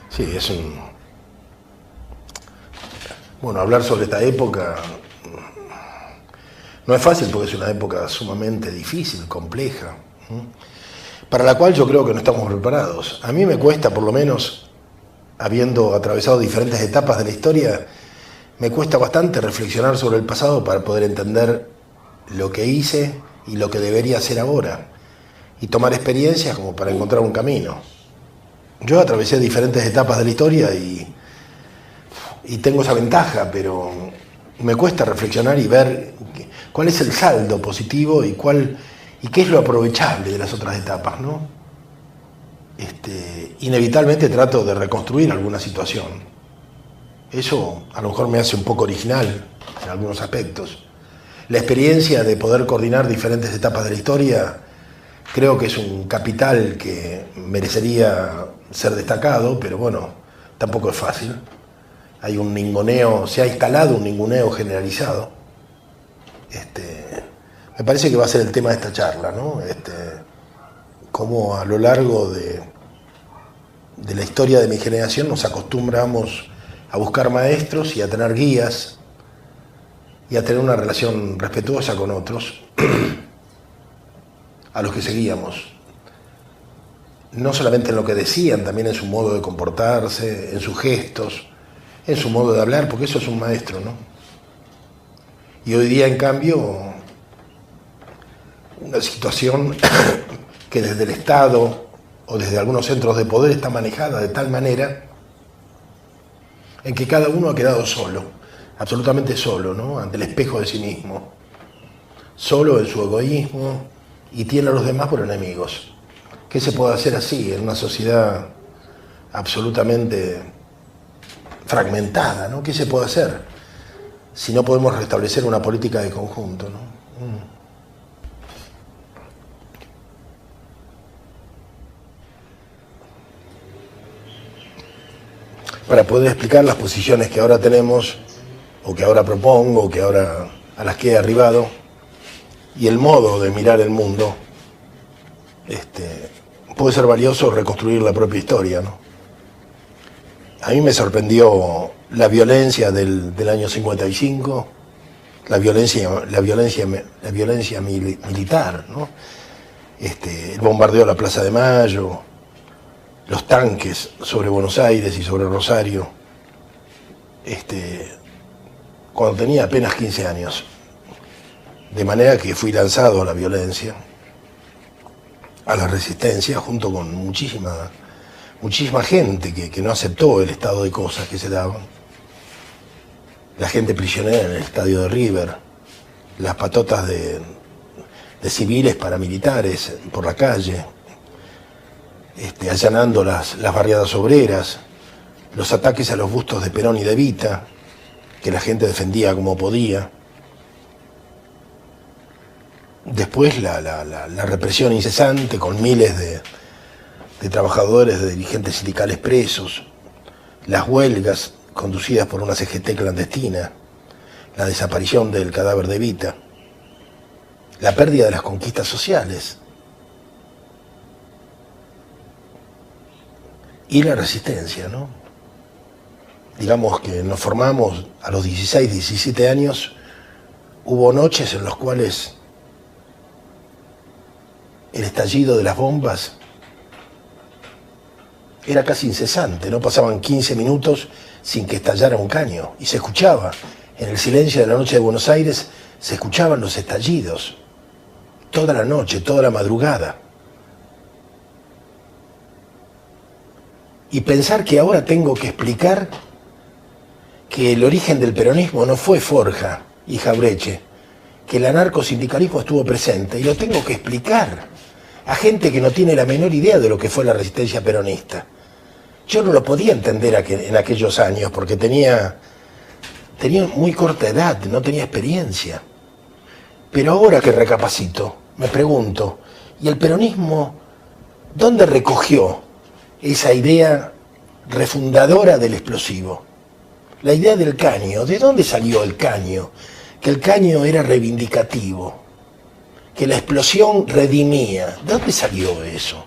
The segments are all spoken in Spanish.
Sí, Bueno, hablar sobre esta época no es fácil porque es una época sumamente difícil, compleja, para la cual yo creo que no estamos preparados. A mí me cuesta, por lo menos, habiendo atravesado diferentes etapas de la historia, me cuesta bastante reflexionar sobre el pasado para poder entender lo que hice y lo que debería hacer ahora, y tomar experiencias como para encontrar un camino. Yo atravesé diferentes etapas de la historia y tengo esa ventaja, pero me cuesta reflexionar y ver cuál es el saldo positivo y qué es lo aprovechable de las otras etapas, ¿no? Inevitablemente trato de reconstruir alguna situación. Eso a lo mejor me hace un poco original en algunos aspectos. La experiencia de poder coordinar diferentes etapas de la historia creo que es un capital que merecería ser destacado, pero bueno, tampoco es fácil. Hay un ninguneo, se ha instalado un ninguneo generalizado. Me parece que va a ser el tema de esta charla, ¿no? Cómo a lo largo de la historia de mi generación nos acostumbramos a buscar maestros y a tener guías y a tener una relación respetuosa con otros, a los que seguíamos. No solamente en lo que decían, también en su modo de comportarse, en sus gestos, en su modo de hablar, porque eso es un maestro, ¿no? Y hoy día, en cambio, una situación que desde el Estado o desde algunos centros de poder está manejada de tal manera en que cada uno ha quedado solo, absolutamente solo, ¿no? Ante el espejo de sí mismo, solo en su egoísmo, y tiene a los demás por enemigos. ¿Qué se puede hacer así en una sociedad absolutamente fragmentada, ¿no? ¿Qué se puede hacer si no podemos restablecer una política de conjunto, ¿no? Para poder explicar las posiciones que ahora tenemos, o que ahora propongo, o que ahora a las que he arribado, y el modo de mirar el mundo, puede ser valioso reconstruir la propia historia, ¿no? A mí me sorprendió la violencia del año 55, la violencia militar, ¿no? El bombardeo a la Plaza de Mayo, los tanques sobre Buenos Aires y sobre Rosario, cuando tenía apenas 15 años. De manera que fui lanzado a la violencia, a la resistencia, junto con muchísima gente que no aceptó el estado de cosas que se daban. La gente prisionera en el estadio de River, las patotas de civiles paramilitares por la calle, allanando las barriadas obreras, los ataques a los bustos de Perón y de Evita, que la gente defendía como podía. Después la represión incesante con miles de trabajadores, de dirigentes sindicales presos, las huelgas conducidas por una CGT clandestina, la desaparición del cadáver de Evita, la pérdida de las conquistas sociales y la resistencia, ¿no? Digamos que nos formamos a los 16, 17 años, hubo noches en las cuales el estallido de las bombas era casi incesante, no pasaban 15 minutos sin que estallara un caño, y se escuchaba, en el silencio de la noche de Buenos Aires, se escuchaban los estallidos, toda la noche, toda la madrugada. Y pensar que ahora tengo que explicar que el origen del peronismo no fue Forja y Jaureche, que el anarcosindicalismo estuvo presente, y lo tengo que explicar a gente que no tiene la menor idea de lo que fue la resistencia peronista. Yo no lo podía entender en aquellos años porque tenía muy corta edad, no tenía experiencia. Pero ahora que recapacito, me pregunto, ¿y el peronismo dónde recogió esa idea refundadora del explosivo? La idea del caño, ¿de dónde salió el caño? Que el caño era reivindicativo, que la explosión redimía. ¿De dónde salió eso?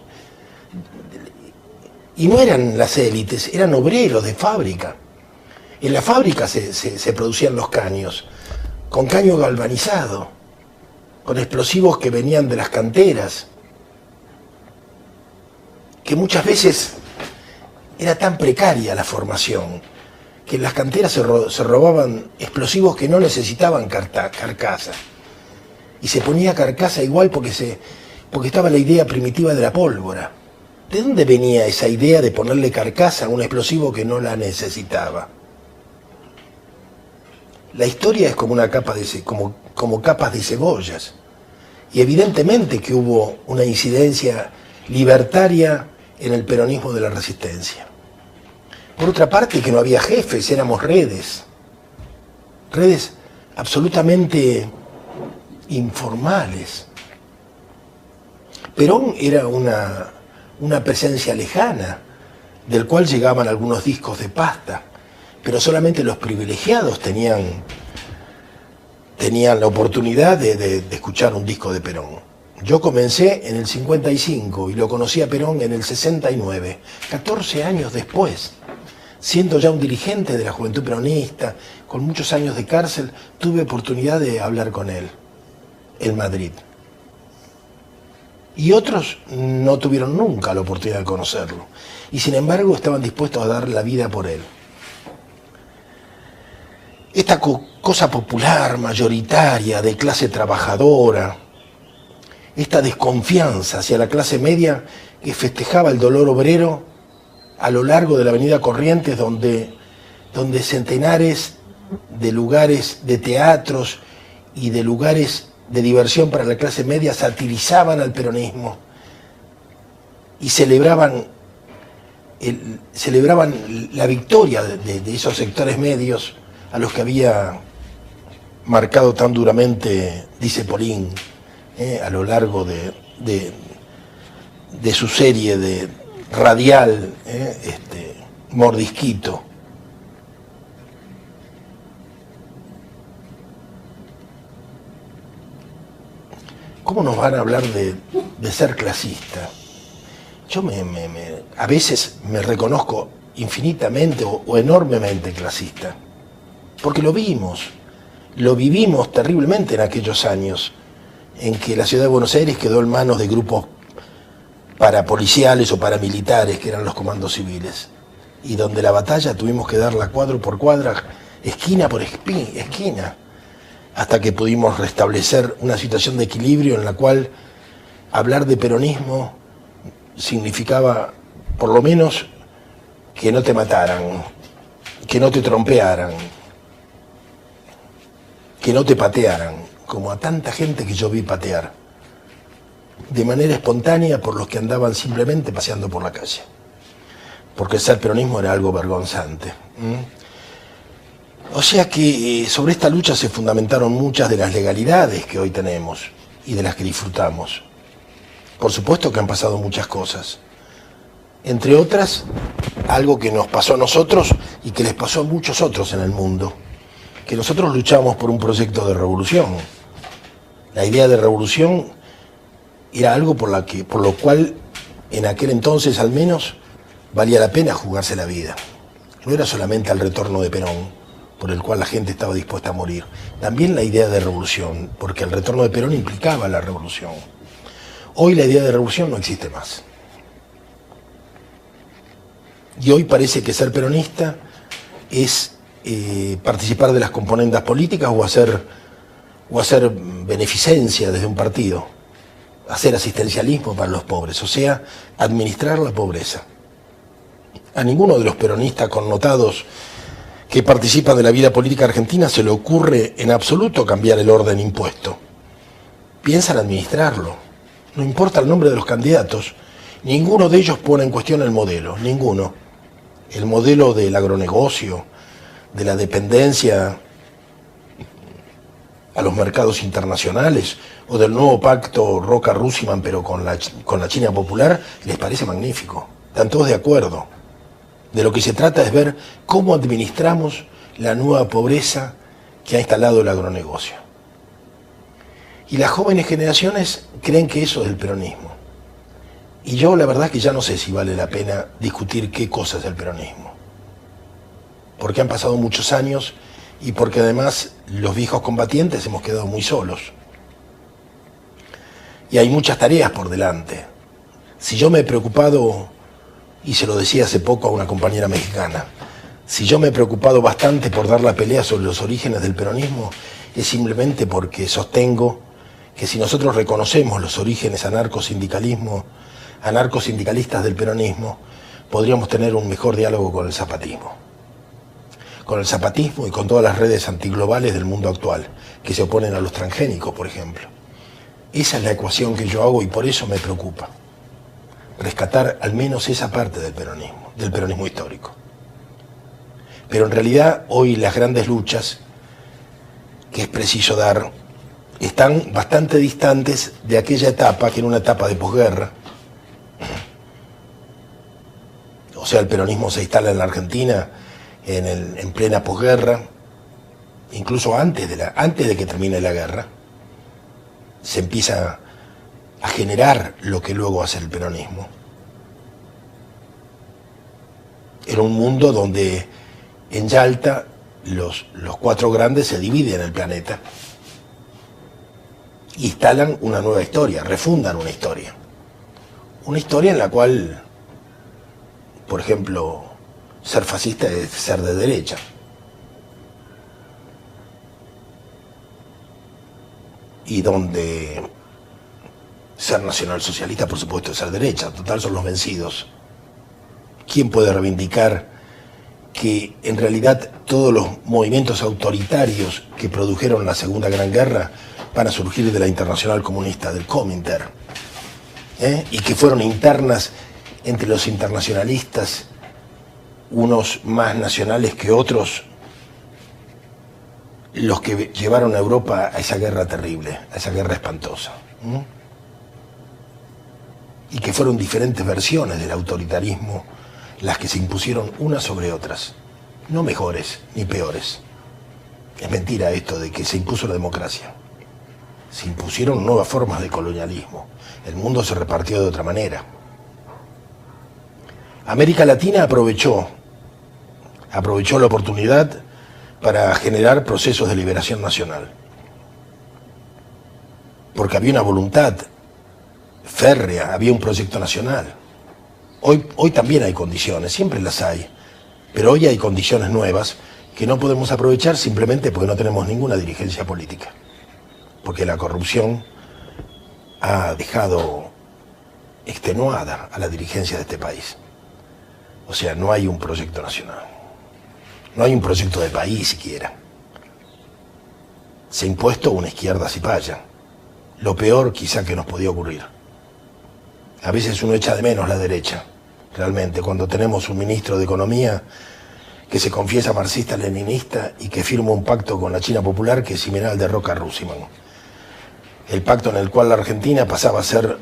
Y no eran las élites, eran obreros de fábrica. En la fábrica se producían los caños, con caño galvanizado, con explosivos que venían de las canteras, que muchas veces era tan precaria la formación, que en las canteras se robaban explosivos que no necesitaban carcasa. Y se ponía carcasa igual porque estaba la idea primitiva de la pólvora. ¿De dónde venía esa idea de ponerle carcasa a un explosivo que no la necesitaba? La historia es como una capa como capas de cebollas. Y evidentemente que hubo una incidencia libertaria en el peronismo de la resistencia. Por otra parte, que no había jefes, éramos redes absolutamente informales. Perón era una presencia lejana, del cual llegaban algunos discos de pasta, pero solamente los privilegiados tenían la oportunidad de escuchar un disco de Perón. Yo comencé en el 55 y lo conocí a Perón en el 69, 14 años después. Siendo ya un dirigente de la juventud peronista, con muchos años de cárcel, tuve oportunidad de hablar con él en Madrid. Y otros no tuvieron nunca la oportunidad de conocerlo. Y sin embargo estaban dispuestos a dar la vida por él. Esta cosa popular, mayoritaria, de clase trabajadora, esta desconfianza hacia la clase media que festejaba el dolor obrero a lo largo de la avenida Corrientes, donde centenares de lugares de teatros y de lugares de diversión para la clase media satirizaban al peronismo y celebraban la victoria de esos sectores medios a los que había marcado tan duramente, dice Polín, a lo largo de su serie de radial, Mordisquito. ¿Cómo nos van a hablar de ser clasista? Yo a veces me reconozco infinitamente o enormemente clasista, porque lo vivimos terriblemente en aquellos años en que la ciudad de Buenos Aires quedó en manos de grupos parapoliciales o paramilitares, que eran los comandos civiles, y donde la batalla tuvimos que darla cuadro por cuadra, esquina por esquina, hasta que pudimos restablecer una situación de equilibrio en la cual hablar de peronismo significaba, por lo menos, que no te mataran, que no te trompearan, que no te patearan, como a tanta gente que yo vi patear, de manera espontánea por los que andaban simplemente paseando por la calle. Porque ser peronismo era algo vergonzante. O sea que sobre esta lucha se fundamentaron muchas de las legalidades que hoy tenemos y de las que disfrutamos. Por supuesto que han pasado muchas cosas. Entre otras, algo que nos pasó a nosotros y que les pasó a muchos otros en el mundo. Que nosotros luchamos por un proyecto de revolución. La idea de revolución era algo por lo cual, en aquel entonces al menos, valía la pena jugarse la vida. No era solamente el retorno de Perón, por el cual la gente estaba dispuesta a morir. También la idea de revolución, porque el retorno de Perón implicaba la revolución. Hoy la idea de revolución no existe más. Y hoy parece que ser peronista es participar de las componendas políticas o hacer beneficencia desde un partido, hacer asistencialismo para los pobres, o sea, administrar la pobreza. A ninguno de los peronistas connotados que participan de la vida política argentina se le ocurre en absoluto cambiar el orden impuesto. Piensan administrarlo. No importa el nombre de los candidatos, ninguno de ellos pone en cuestión el modelo, ninguno. El modelo del agronegocio, de la dependencia a los mercados internacionales o del nuevo pacto Roca-Russiman pero con la China popular, les parece magnífico. Están todos de acuerdo. De lo que se trata es ver cómo administramos la nueva pobreza que ha instalado el agronegocio. Y las jóvenes generaciones creen que eso es el peronismo. Y yo la verdad que ya no sé si vale la pena discutir qué cosa es el peronismo. Porque han pasado muchos años y porque además los viejos combatientes hemos quedado muy solos. Y hay muchas tareas por delante. Si yo me he preocupado, y se lo decía hace poco a una compañera mexicana, si yo me he preocupado bastante por dar la pelea sobre los orígenes del peronismo, es simplemente porque sostengo que si nosotros reconocemos los orígenes anarcosindicalistas del peronismo, podríamos tener un mejor diálogo con el zapatismo. Con el zapatismo y con todas las redes antiglobales del mundo actual, que se oponen a los transgénicos, por ejemplo. Esa es la ecuación que yo hago y por eso me preocupa. Rescatar al menos esa parte del peronismo histórico. Pero en realidad hoy las grandes luchas que es preciso dar están bastante distantes de aquella etapa, que era una etapa de posguerra. O sea, el peronismo se instala en la Argentina en plena posguerra, incluso antes de que termine la guerra, se empieza a generar lo que luego hace el peronismo. Era un mundo donde en Yalta los cuatro grandes se dividen el planeta, instalan una nueva historia, refundan una historia en la cual, por ejemplo, ser fascista es ser de derecha. Y donde ser nacionalsocialista, por supuesto, es ser derecha. Total, son los vencidos. ¿Quién puede reivindicar que en realidad todos los movimientos autoritarios que produjeron la Segunda Gran Guerra van a surgir de la Internacional Comunista, del Comintern, y que fueron internas entre los internacionalistas, unos más nacionales que otros, los que llevaron a Europa a esa guerra terrible, a esa guerra espantosa? Y que fueron diferentes versiones del autoritarismo las que se impusieron unas sobre otras, no mejores ni peores. Es mentira esto de que se impuso la democracia. Se impusieron nuevas formas de colonialismo. El mundo se repartió de otra manera. América Latina aprovechó la oportunidad para generar procesos de liberación nacional. Porque había una voluntad férrea, había un proyecto nacional. Hoy también hay condiciones, siempre las hay, pero hoy hay condiciones nuevas que no podemos aprovechar simplemente porque no tenemos ninguna dirigencia política. Porque la corrupción ha dejado extenuada a la dirigencia de este país. O sea, no hay un proyecto nacional. No hay un proyecto de país siquiera. Se ha impuesto una izquierda cipaya. Lo peor quizá que nos podía ocurrir. A veces uno echa de menos la derecha, realmente, cuando tenemos un ministro de Economía que se confiesa marxista-leninista y que firma un pacto con la China Popular que es similar al de Roca Russiman. El pacto en el cual la Argentina pasaba a ser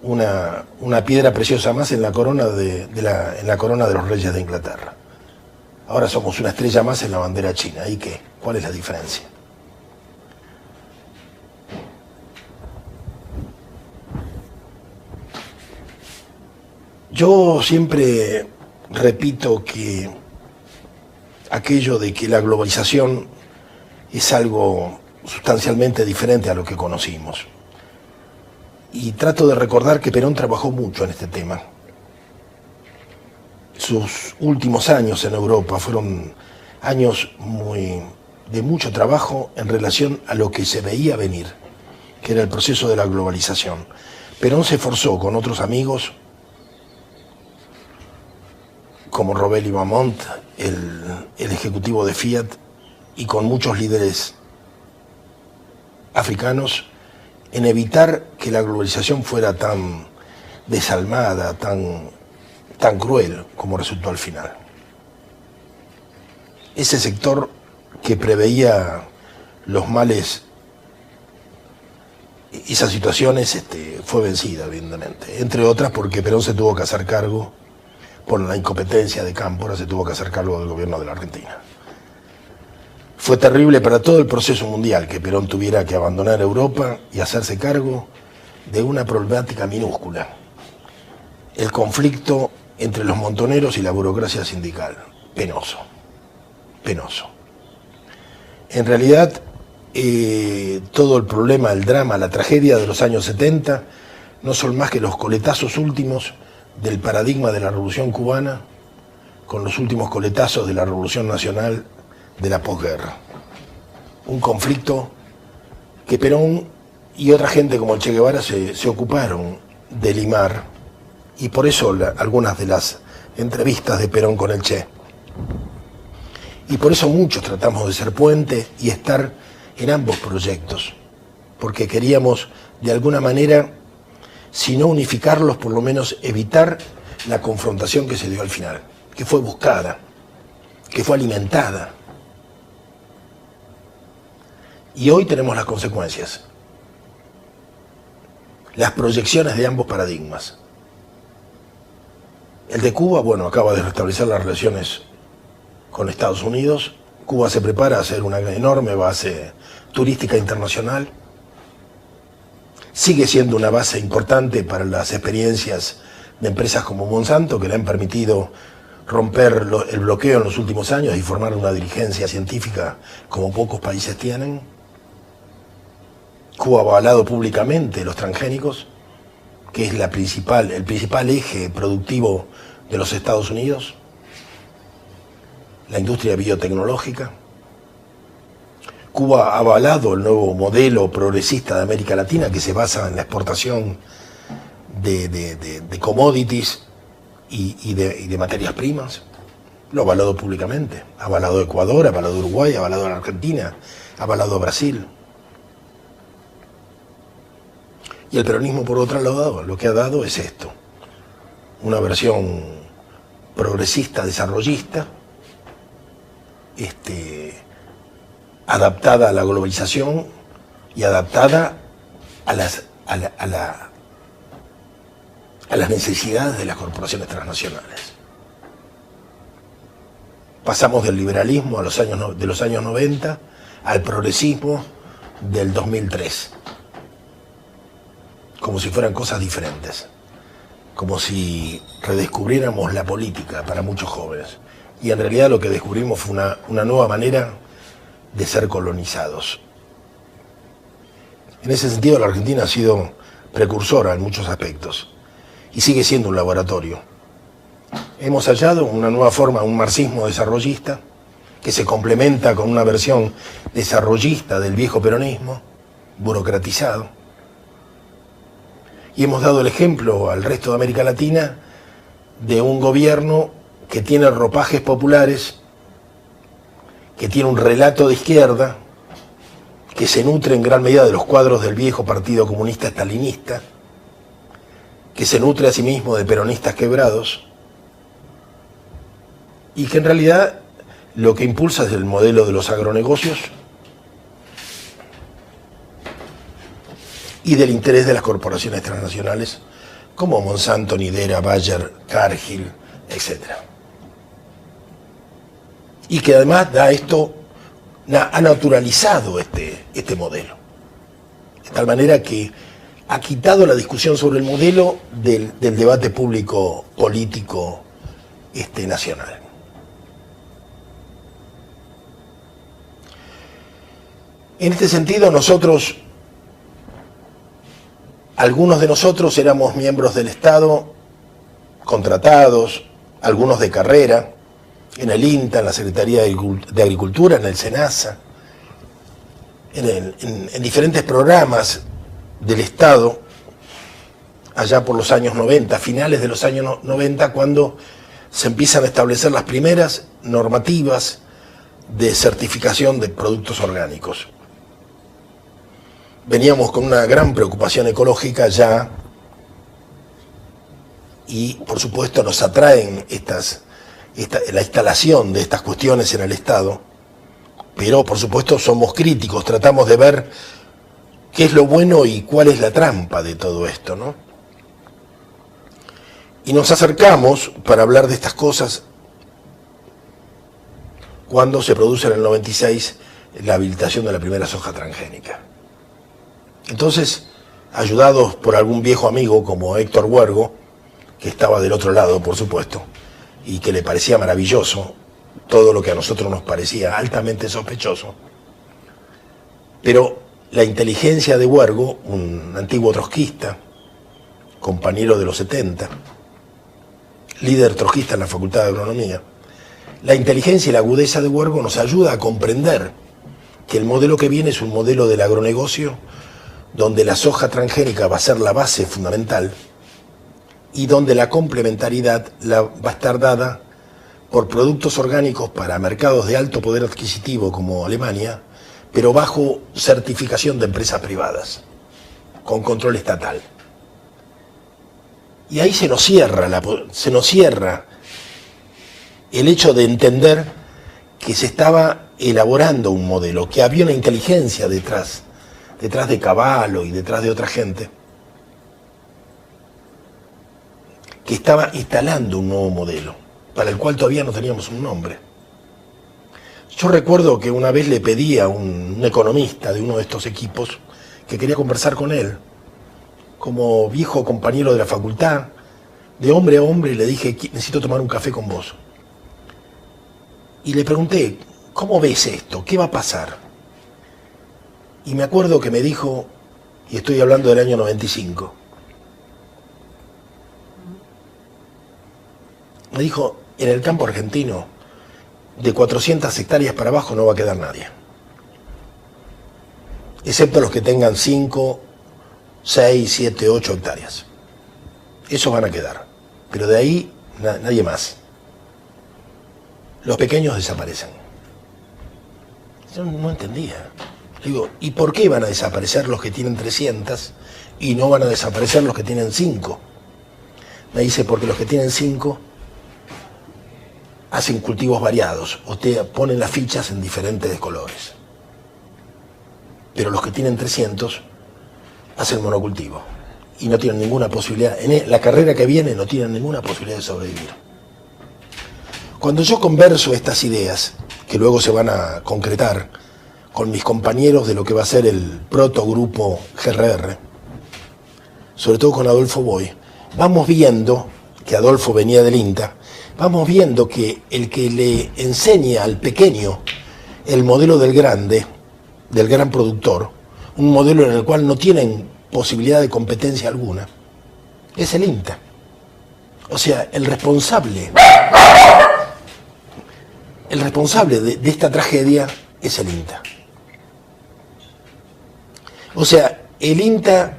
una piedra preciosa más en la corona en la corona de los reyes de Inglaterra. Ahora somos una estrella más en la bandera china. ¿Y qué? ¿Cuál es la diferencia? Yo siempre repito que aquello de que la globalización es algo sustancialmente diferente a lo que conocimos. Y trato de recordar que Perón trabajó mucho en este tema. Sus últimos años en Europa fueron años de mucho trabajo en relación a lo que se veía venir, que era el proceso de la globalización. Perón se esforzó con otros amigos, como Robel y Mamont, el ejecutivo de Fiat, y con muchos líderes africanos, en evitar que la globalización fuera tan desalmada, tan cruel como resultó al final. Ese sector que preveía los males, esas situaciones, fue vencida, evidentemente. Entre otras porque Perón se tuvo que hacer cargo, por la incompetencia de Cámpora, se tuvo que hacer cargo del gobierno de la Argentina. Fue terrible para todo el proceso mundial que Perón tuviera que abandonar Europa y hacerse cargo de una problemática minúscula, el conflicto entre los montoneros y la burocracia sindical. Penoso, penoso. En realidad, todo el problema, el drama, la tragedia de los años 70 no son más que los coletazos últimos del paradigma de la Revolución Cubana con los últimos coletazos de la Revolución Nacional de la posguerra. Un conflicto que Perón y otra gente como el Che Guevara se ocuparon de limar, y por eso algunas de las entrevistas de Perón con el Che. Y por eso muchos tratamos de ser puente y estar en ambos proyectos, porque queríamos de alguna manera, si no unificarlos, por lo menos evitar la confrontación que se dio al final, que fue buscada, que fue alimentada. Y hoy tenemos las consecuencias, las proyecciones de ambos paradigmas. El de Cuba, bueno, acaba de restablecer las relaciones con Estados Unidos. Cuba se prepara a ser una enorme base turística internacional. Sigue siendo una base importante para las experiencias de empresas como Monsanto, que le han permitido romper el bloqueo en los últimos años y formar una dirigencia científica como pocos países tienen. Cuba ha avalado públicamente los transgénicos, que es el principal eje productivo de los Estados Unidos, la industria biotecnológica. Cuba ha avalado el nuevo modelo progresista de América Latina, que se basa en la exportación de commodities y de materias primas. Lo ha avalado públicamente. Ha avalado Ecuador, ha avalado Uruguay, ha avalado la Argentina, ha avalado Brasil. Y el peronismo, por otro lado, lo que ha dado es esto: una versión progresista, desarrollista, adaptada a la globalización y adaptada a las necesidades de las corporaciones transnacionales. Pasamos del liberalismo de los años 90 al progresismo del 2003. Como si fueran cosas diferentes, como si redescubriéramos la política para muchos jóvenes. Y en realidad lo que descubrimos fue una nueva manera de ser colonizados. En ese sentido, la Argentina ha sido precursora en muchos aspectos y sigue siendo un laboratorio. Hemos hallado una nueva forma, un marxismo desarrollista, que se complementa con una versión desarrollista del viejo peronismo, burocratizado. Y hemos dado el ejemplo al resto de América Latina de un gobierno que tiene ropajes populares, que tiene un relato de izquierda, que se nutre en gran medida de los cuadros del viejo Partido Comunista Stalinista, que se nutre a sí mismo de peronistas quebrados, y que en realidad lo que impulsa es el modelo de los agronegocios y del interés de las corporaciones transnacionales como Monsanto, Nidera, Bayer, Cargill, etc. Y que además ha naturalizado este modelo. De tal manera que ha quitado la discusión sobre el modelo del debate público político nacional. En este sentido, algunos de nosotros éramos miembros del Estado, contratados, algunos de carrera, en el INTA, en la Secretaría de Agricultura, en el SENASA, en diferentes programas del Estado, allá por los años 90, finales de los años 90, cuando se empiezan a establecer las primeras normativas de certificación de productos orgánicos. Veníamos con una gran preocupación ecológica ya, y por supuesto nos atraen la instalación de estas cuestiones en el Estado, pero por supuesto somos críticos, tratamos de ver qué es lo bueno y cuál es la trampa de todo esto, ¿no? Y nos acercamos para hablar de estas cosas cuando se produce en el 96 la habilitación de la primera soja transgénica. Entonces, ayudados por algún viejo amigo como Héctor Huergo, que estaba del otro lado, por supuesto, y que le parecía maravilloso todo lo que a nosotros nos parecía altamente sospechoso. Pero la inteligencia de Huergo, un antiguo trotskista, compañero de los 70, líder trotskista en la Facultad de Agronomía, la inteligencia y la agudeza de Huergo nos ayuda a comprender que el modelo que viene es un modelo del agronegocio donde la soja transgénica va a ser la base fundamental y donde la complementariedad va a estar dada por productos orgánicos para mercados de alto poder adquisitivo como Alemania, pero bajo certificación de empresas privadas, con control estatal. Y ahí se nos cierra el hecho de entender que se estaba elaborando un modelo, que había una inteligencia detrás de Cavallo y detrás de otra gente, que estaba instalando un nuevo modelo, para el cual todavía no teníamos un nombre. Yo recuerdo que una vez le pedí a un economista de uno de estos equipos que quería conversar con él, como viejo compañero de la facultad, de hombre a hombre, le dije, necesito tomar un café con vos. Y le pregunté, ¿cómo ves esto? ¿Qué va a pasar? Y me acuerdo que me dijo, y estoy hablando del año 95, me dijo, en el campo argentino, de 400 hectáreas para abajo no va a quedar nadie. Excepto los que tengan 5, 6, 7, 8 hectáreas. Esos van a quedar. Pero de ahí nadie más. Los pequeños desaparecen. Yo no entendía. Digo, ¿y por qué van a desaparecer los que tienen 300 y no van a desaparecer los que tienen 5? Me dice, porque los que tienen 5 hacen cultivos variados o te ponen las fichas en diferentes colores. Pero los que tienen 300 hacen monocultivo y no tienen ninguna posibilidad. En la carrera que viene no tienen ninguna posibilidad de sobrevivir. Cuando yo converso estas ideas, que luego se van a concretar con mis compañeros de lo que va a ser el protogrupo GRR, sobre todo con Adolfo Boy, vamos viendo, que Adolfo venía del INTA, vamos viendo que el que le enseña al pequeño el modelo del grande, del gran productor, un modelo en el cual no tienen posibilidad de competencia alguna, es el INTA. O sea, el responsable de esta tragedia es el INTA. O sea, el INTA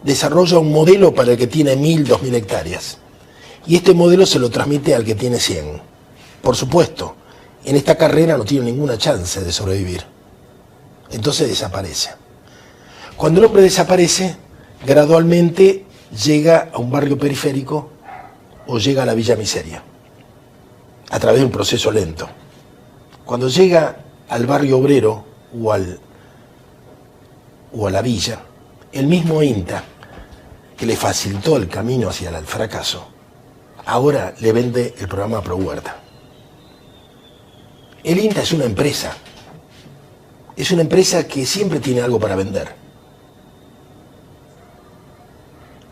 desarrolla un modelo para el que tiene 1000, 2000 hectáreas. Y este modelo se lo transmite al que tiene 100. Por supuesto, en esta carrera no tiene ninguna chance de sobrevivir. Entonces desaparece. Cuando el hombre desaparece, gradualmente llega a un barrio periférico o llega a la Villa Miseria, a través de un proceso lento. Cuando llega al barrio obrero o a la villa, el mismo INTA, que le facilitó el camino hacia el fracaso, ahora le vende el programa Pro Huerta. El INTA es una empresa que siempre tiene algo para vender.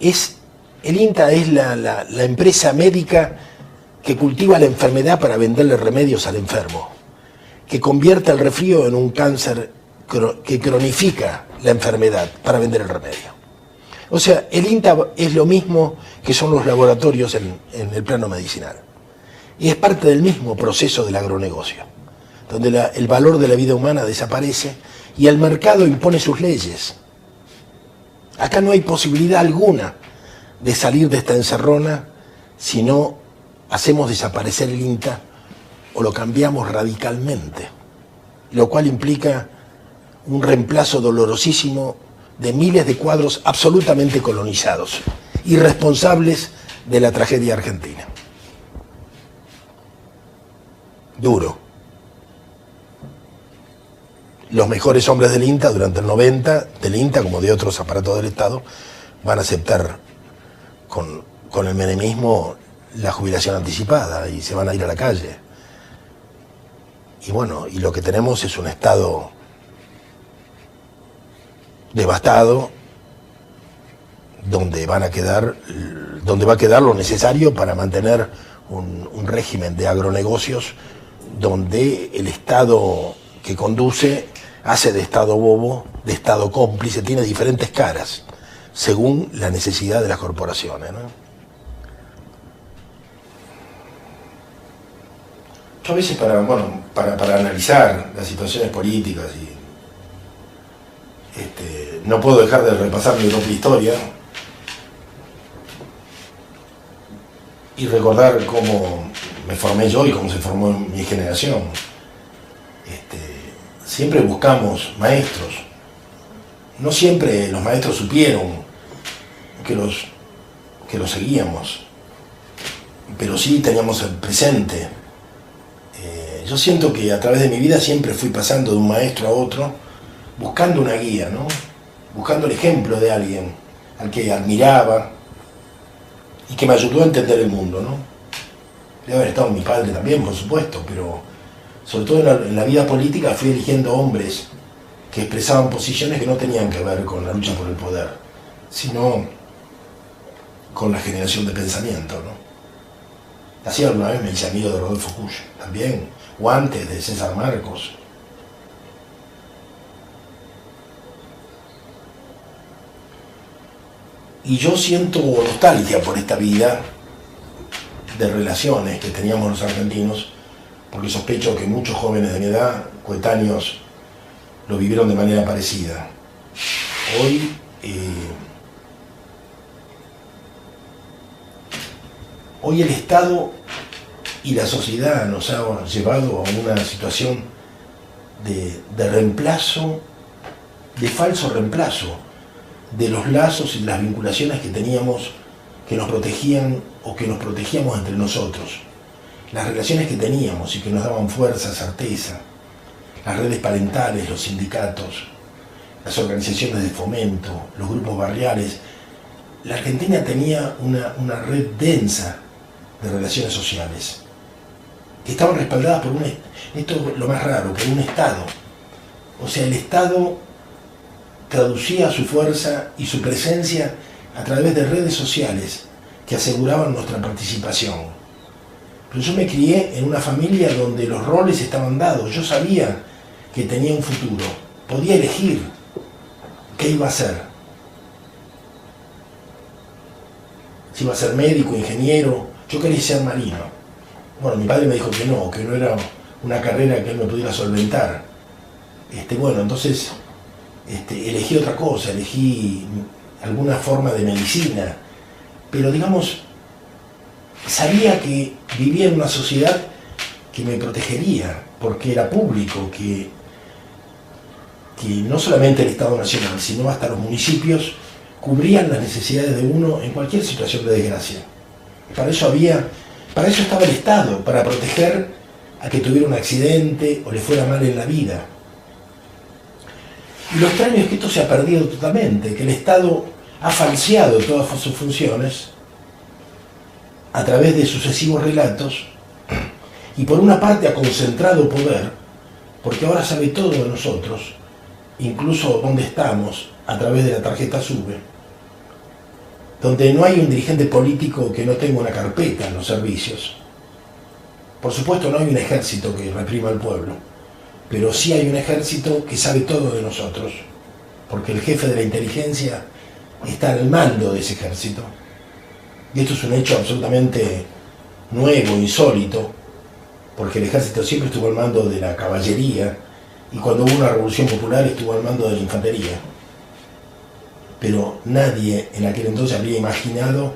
El INTA es la empresa médica que cultiva la enfermedad para venderle remedios al enfermo, que convierte el resfrío en un cáncer, que cronifica la enfermedad para vender el remedio. O sea, el INTA es lo mismo que son los laboratorios en el plano medicinal. Y es parte del mismo proceso del agronegocio, donde el valor de la vida humana desaparece y el mercado impone sus leyes. Acá no hay posibilidad alguna de salir de esta encerrona si no hacemos desaparecer el INTA o lo cambiamos radicalmente, lo cual implica un reemplazo dolorosísimo de miles de cuadros absolutamente colonizados, irresponsables de la tragedia argentina. Duro. Los mejores hombres del INTA durante el 90, del INTA como de otros aparatos del Estado, van a aceptar con el menemismo la jubilación anticipada y se van a ir a la calle. Y bueno, y lo que tenemos es un Estado devastado, donde va a quedar lo necesario para mantener un régimen de agronegocios donde el Estado que conduce hace de Estado bobo, de Estado cómplice, tiene diferentes caras, según la necesidad de las corporaciones, ¿no? Yo a veces para analizar las situaciones políticas no puedo dejar de repasar mi propia historia y recordar cómo me formé yo y cómo se formó mi generación. Siempre buscamos maestros. No siempre los maestros supieron que los seguíamos, pero sí teníamos el presente. Yo siento que a través de mi vida siempre fui pasando de un maestro a otro, buscando una guía, ¿no? Buscando el ejemplo de alguien al que admiraba y que me ayudó a entender el mundo, ¿no? Debe haber estado mi padre también, por supuesto, pero sobre todo en la vida política fui eligiendo hombres que expresaban posiciones que no tenían que ver con la lucha por el poder, sino con la generación de pensamiento, ¿no? Así alguna vez me hice amigo de Rodolfo Cuyo, también, o antes de César Marcos. Y yo siento nostalgia por esta vida de relaciones que teníamos los argentinos, porque sospecho que muchos jóvenes de mi edad, coetáneos, lo vivieron de manera parecida. Hoy el Estado y la sociedad nos ha llevado a una situación de reemplazo, de falso reemplazo, de los lazos y las vinculaciones que teníamos, que nos protegían o que nos protegíamos entre nosotros. Las relaciones que teníamos y que nos daban fuerza, certeza, las redes parentales, los sindicatos, las organizaciones de fomento, los grupos barriales. La Argentina tenía una red densa de relaciones sociales que estaban respaldadas por esto es lo más raro, por un Estado. O sea, el Estado traducía su fuerza y su presencia a través de redes sociales que aseguraban nuestra participación. Pero yo me crié en una familia donde los roles estaban dados. Yo sabía que tenía un futuro, podía elegir qué iba a ser. Si iba a ser médico, ingeniero, yo quería ser marino. Bueno, mi padre me dijo que no era una carrera que él me pudiera solventar. Entonces elegí otra cosa, elegí alguna forma de medicina, pero digamos, sabía que vivía en una sociedad que me protegería, porque era público, que no solamente el Estado Nacional, sino hasta los municipios cubrían las necesidades de uno en cualquier situación de desgracia. Para eso estaba el Estado, para proteger a que tuviera un accidente o le fuera mal en la vida. Y lo extraño es que esto se ha perdido totalmente, que el Estado ha falseado todas sus funciones a través de sucesivos relatos y por una parte ha concentrado poder, porque ahora sabe todo de nosotros, incluso dónde estamos, a través de la tarjeta SUBE, donde no hay un dirigente político que no tenga una carpeta en los servicios. Por supuesto no hay un ejército que reprima al pueblo, pero sí hay un ejército que sabe todo de nosotros, porque el jefe de la inteligencia está al mando de ese ejército. Y esto es un hecho absolutamente nuevo, insólito, porque el ejército siempre estuvo al mando de la caballería y cuando hubo una revolución popular estuvo al mando de la infantería. Pero nadie en aquel entonces habría imaginado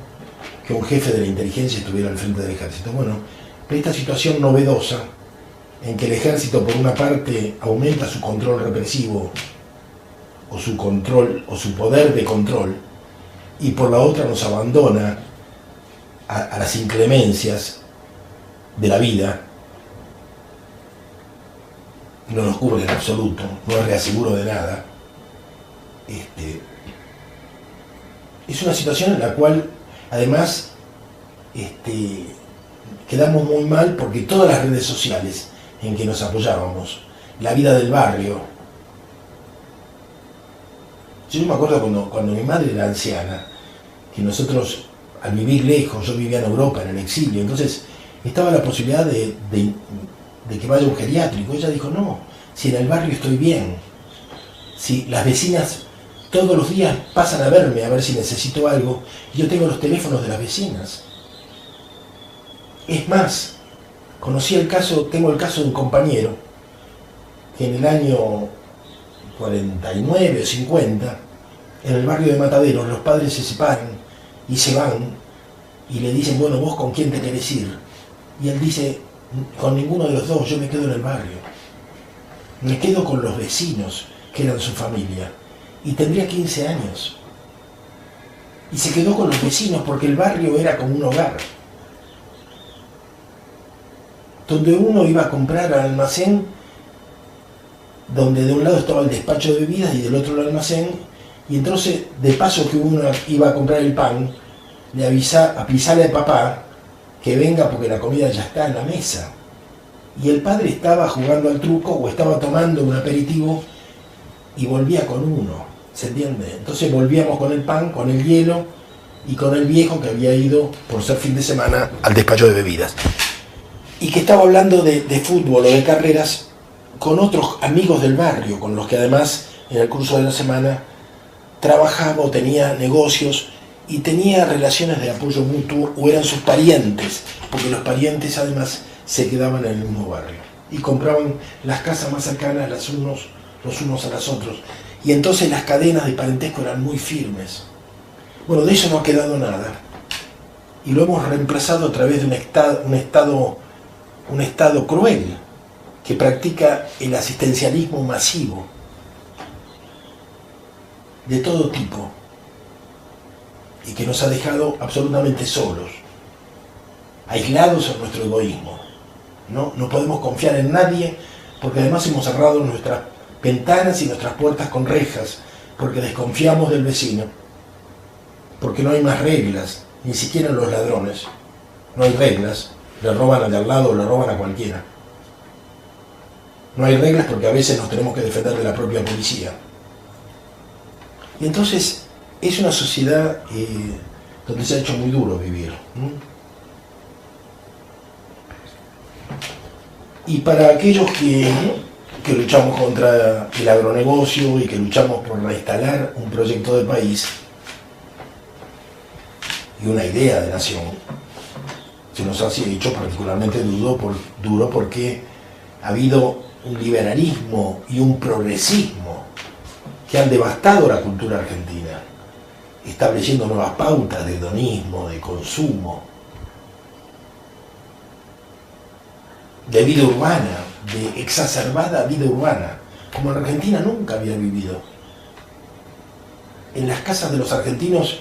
que un jefe de la inteligencia estuviera al frente del ejército. Bueno, esta situación novedosa en que el ejército por una parte aumenta su control represivo o su poder de control y por la otra nos abandona a las inclemencias de la vida, no nos cubre en absoluto, no es reaseguro de nada. Es una situación en la cual además quedamos muy mal porque todas las redes sociales en que nos apoyábamos, la vida del barrio. Yo me acuerdo cuando mi madre era anciana, que nosotros, al vivir lejos, yo vivía en Europa, en el exilio, entonces estaba la posibilidad de que vaya un geriátrico. Ella dijo, no, si en el barrio estoy bien, si las vecinas todos los días pasan a verme a ver si necesito algo, y yo tengo los teléfonos de las vecinas. Es más, tengo el caso de un compañero que en el año 49 o 50, en el barrio de Mataderos, los padres se separan y se van y le dicen, bueno, ¿vos con quién te querés ir? Y él dice, con ninguno de los dos, yo me quedo en el barrio. Me quedo con los vecinos, que eran su familia. Y tendría 15 años. Y se quedó con los vecinos porque el barrio era como un hogar. Donde uno iba a comprar al almacén, donde de un lado estaba el despacho de bebidas y del otro el almacén, y entonces de paso que uno iba a comprar el pan, le avisale al papá que venga porque la comida ya está en la mesa. Y el padre estaba jugando al truco o estaba tomando un aperitivo y volvía con uno, ¿se entiende? Entonces volvíamos con el pan, con el hielo y con el viejo que había ido por ser fin de semana al despacho de bebidas. Y que estaba hablando de fútbol o de carreras con otros amigos del barrio, con los que además en el curso de la semana trabajaba o tenía negocios y tenía relaciones de apoyo mutuo o eran sus parientes, porque los parientes además se quedaban en el mismo barrio y compraban las casas más cercanas los unos a los otros. Y entonces las cadenas de parentesco eran muy firmes. Bueno, de eso no ha quedado nada. Y lo hemos reemplazado a través de un Estado cruel que practica el asistencialismo masivo de todo tipo y que nos ha dejado absolutamente solos, aislados en nuestro egoísmo. No podemos confiar en nadie porque además hemos cerrado nuestras ventanas y nuestras puertas con rejas porque desconfiamos del vecino, porque no hay más reglas, ni siquiera en los ladrones. No hay reglas, le roban al de al lado o le roban a cualquiera. No hay reglas porque a veces nos tenemos que defender de la propia policía. Y entonces es una sociedad donde se ha hecho muy duro vivir. Y para aquellos que luchamos contra el agronegocio y que luchamos por instalar un proyecto de país y una idea de nación, se nos ha hecho particularmente duro porque ha habido un liberalismo y un progresismo que han devastado la cultura argentina, estableciendo nuevas pautas de hedonismo, de consumo, de vida urbana, de exacerbada vida urbana, como en Argentina nunca había vivido. En las casas de los argentinos,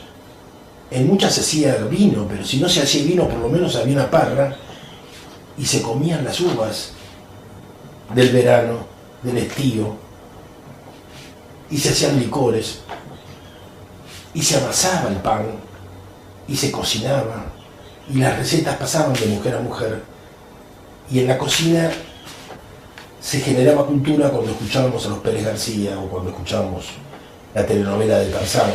en muchas se hacía vino, pero si no se hacía vino, por lo menos había una parra y se comían las uvas del verano, del estío, y se hacían licores, y se amasaba el pan, y se cocinaba, y las recetas pasaban de mujer a mujer, y en la cocina se generaba cultura cuando escuchábamos a los Pérez García o cuando escuchábamos la telenovela de Tarzán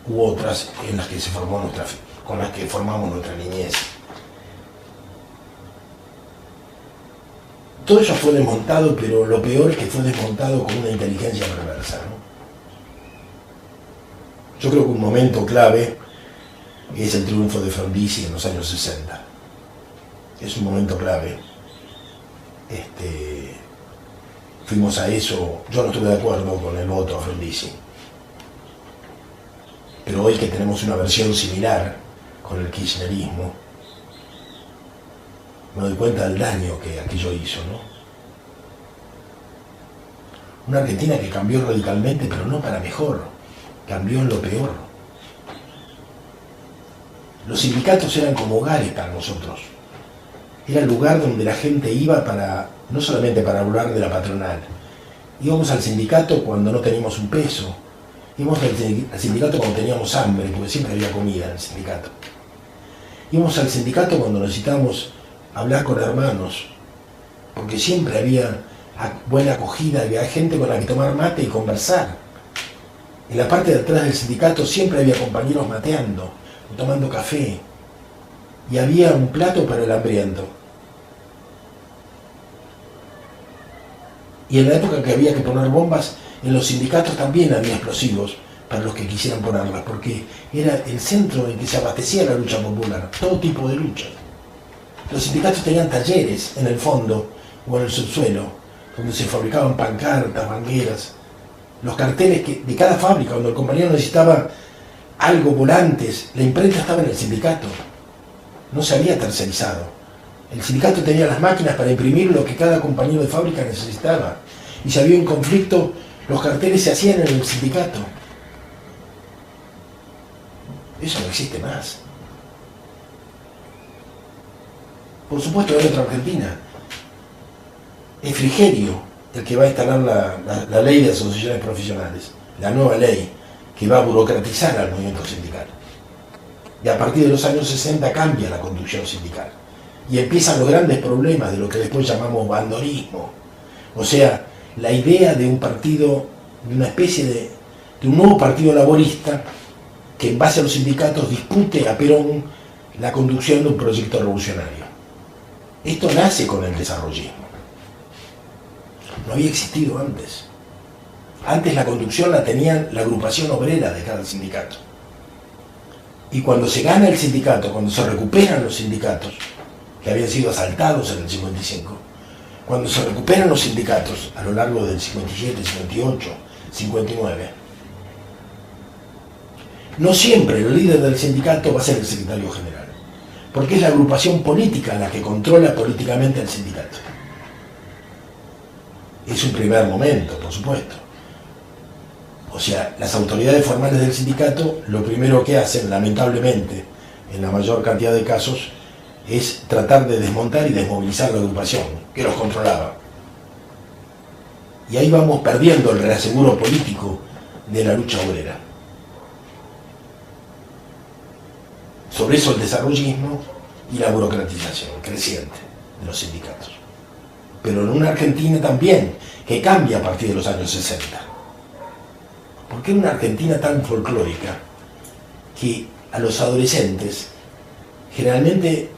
u otras en las que con las que formamos nuestra niñez. Todo eso fue desmontado, pero lo peor es que fue desmontado con una inteligencia perversa, ¿no? Yo creo que un momento clave es el triunfo de Frondizi en los años 60. Es un momento clave. Fuimos a eso. Yo no estuve de acuerdo con el voto a Frondizi. Pero hoy que tenemos una versión similar con el kirchnerismo, me doy cuenta del daño que aquello hizo, ¿no? Una Argentina que cambió radicalmente, pero no para mejor, cambió en lo peor. Los sindicatos eran como hogares para nosotros. Era el lugar donde la gente iba no solamente para hablar de la patronal. Íbamos al sindicato cuando no teníamos un peso. Íbamos al sindicato cuando teníamos hambre, porque siempre había comida en el sindicato. Íbamos al sindicato cuando necesitábamos hablar con hermanos, porque siempre había buena acogida, había gente con la que tomar mate y conversar. En la parte de atrás del sindicato siempre había compañeros mateando, o tomando café, y había un plato para el hambriento. Y en la época que había que poner bombas, en los sindicatos también había explosivos para los que quisieran ponerlas, porque era el centro en que se abastecía la lucha popular, todo tipo de lucha. Los sindicatos tenían talleres en el fondo o en el subsuelo, donde se fabricaban pancartas, mangueras, los carteles de cada fábrica. Cuando el compañero necesitaba algo, volantes, la imprenta estaba en el sindicato, no se había tercerizado. El sindicato tenía las máquinas para imprimir lo que cada compañero de fábrica necesitaba, y si había un conflicto, los carteles se hacían en el sindicato. Eso no existe más. Por supuesto, hay otra Argentina. Es Frigerio el que va a instalar la ley de asociaciones profesionales, la nueva ley que va a burocratizar al movimiento sindical. Y a partir de los años 60 cambia la conducción sindical. Y empiezan los grandes problemas de lo que después llamamos bandorismo. O sea, la idea de un partido, de una especie de un nuevo partido laborista que en base a los sindicatos dispute a Perón la conducción de un proyecto revolucionario. Esto nace con el desarrollismo. No había existido antes. Antes la conducción la tenía la agrupación obrera de cada sindicato. Y cuando se gana el sindicato, cuando se recuperan los sindicatos, que habían sido asaltados en el 55, cuando se recuperan los sindicatos a lo largo del 57, 58, 59, no siempre el líder del sindicato va a ser el secretario general, porque es la agrupación política la que controla políticamente al sindicato. Es un primer momento, por supuesto. O sea, las autoridades formales del sindicato lo primero que hacen, lamentablemente, en la mayor cantidad de casos, es tratar de desmontar y desmovilizar la agrupación que los controlaba. Y ahí vamos perdiendo el reaseguro político de la lucha obrera. Sobre eso el desarrollismo y la burocratización creciente de los sindicatos. Pero en una Argentina también, que cambia a partir de los años 60. ¿Por qué en una Argentina tan folclórica que a los adolescentes, generalmente,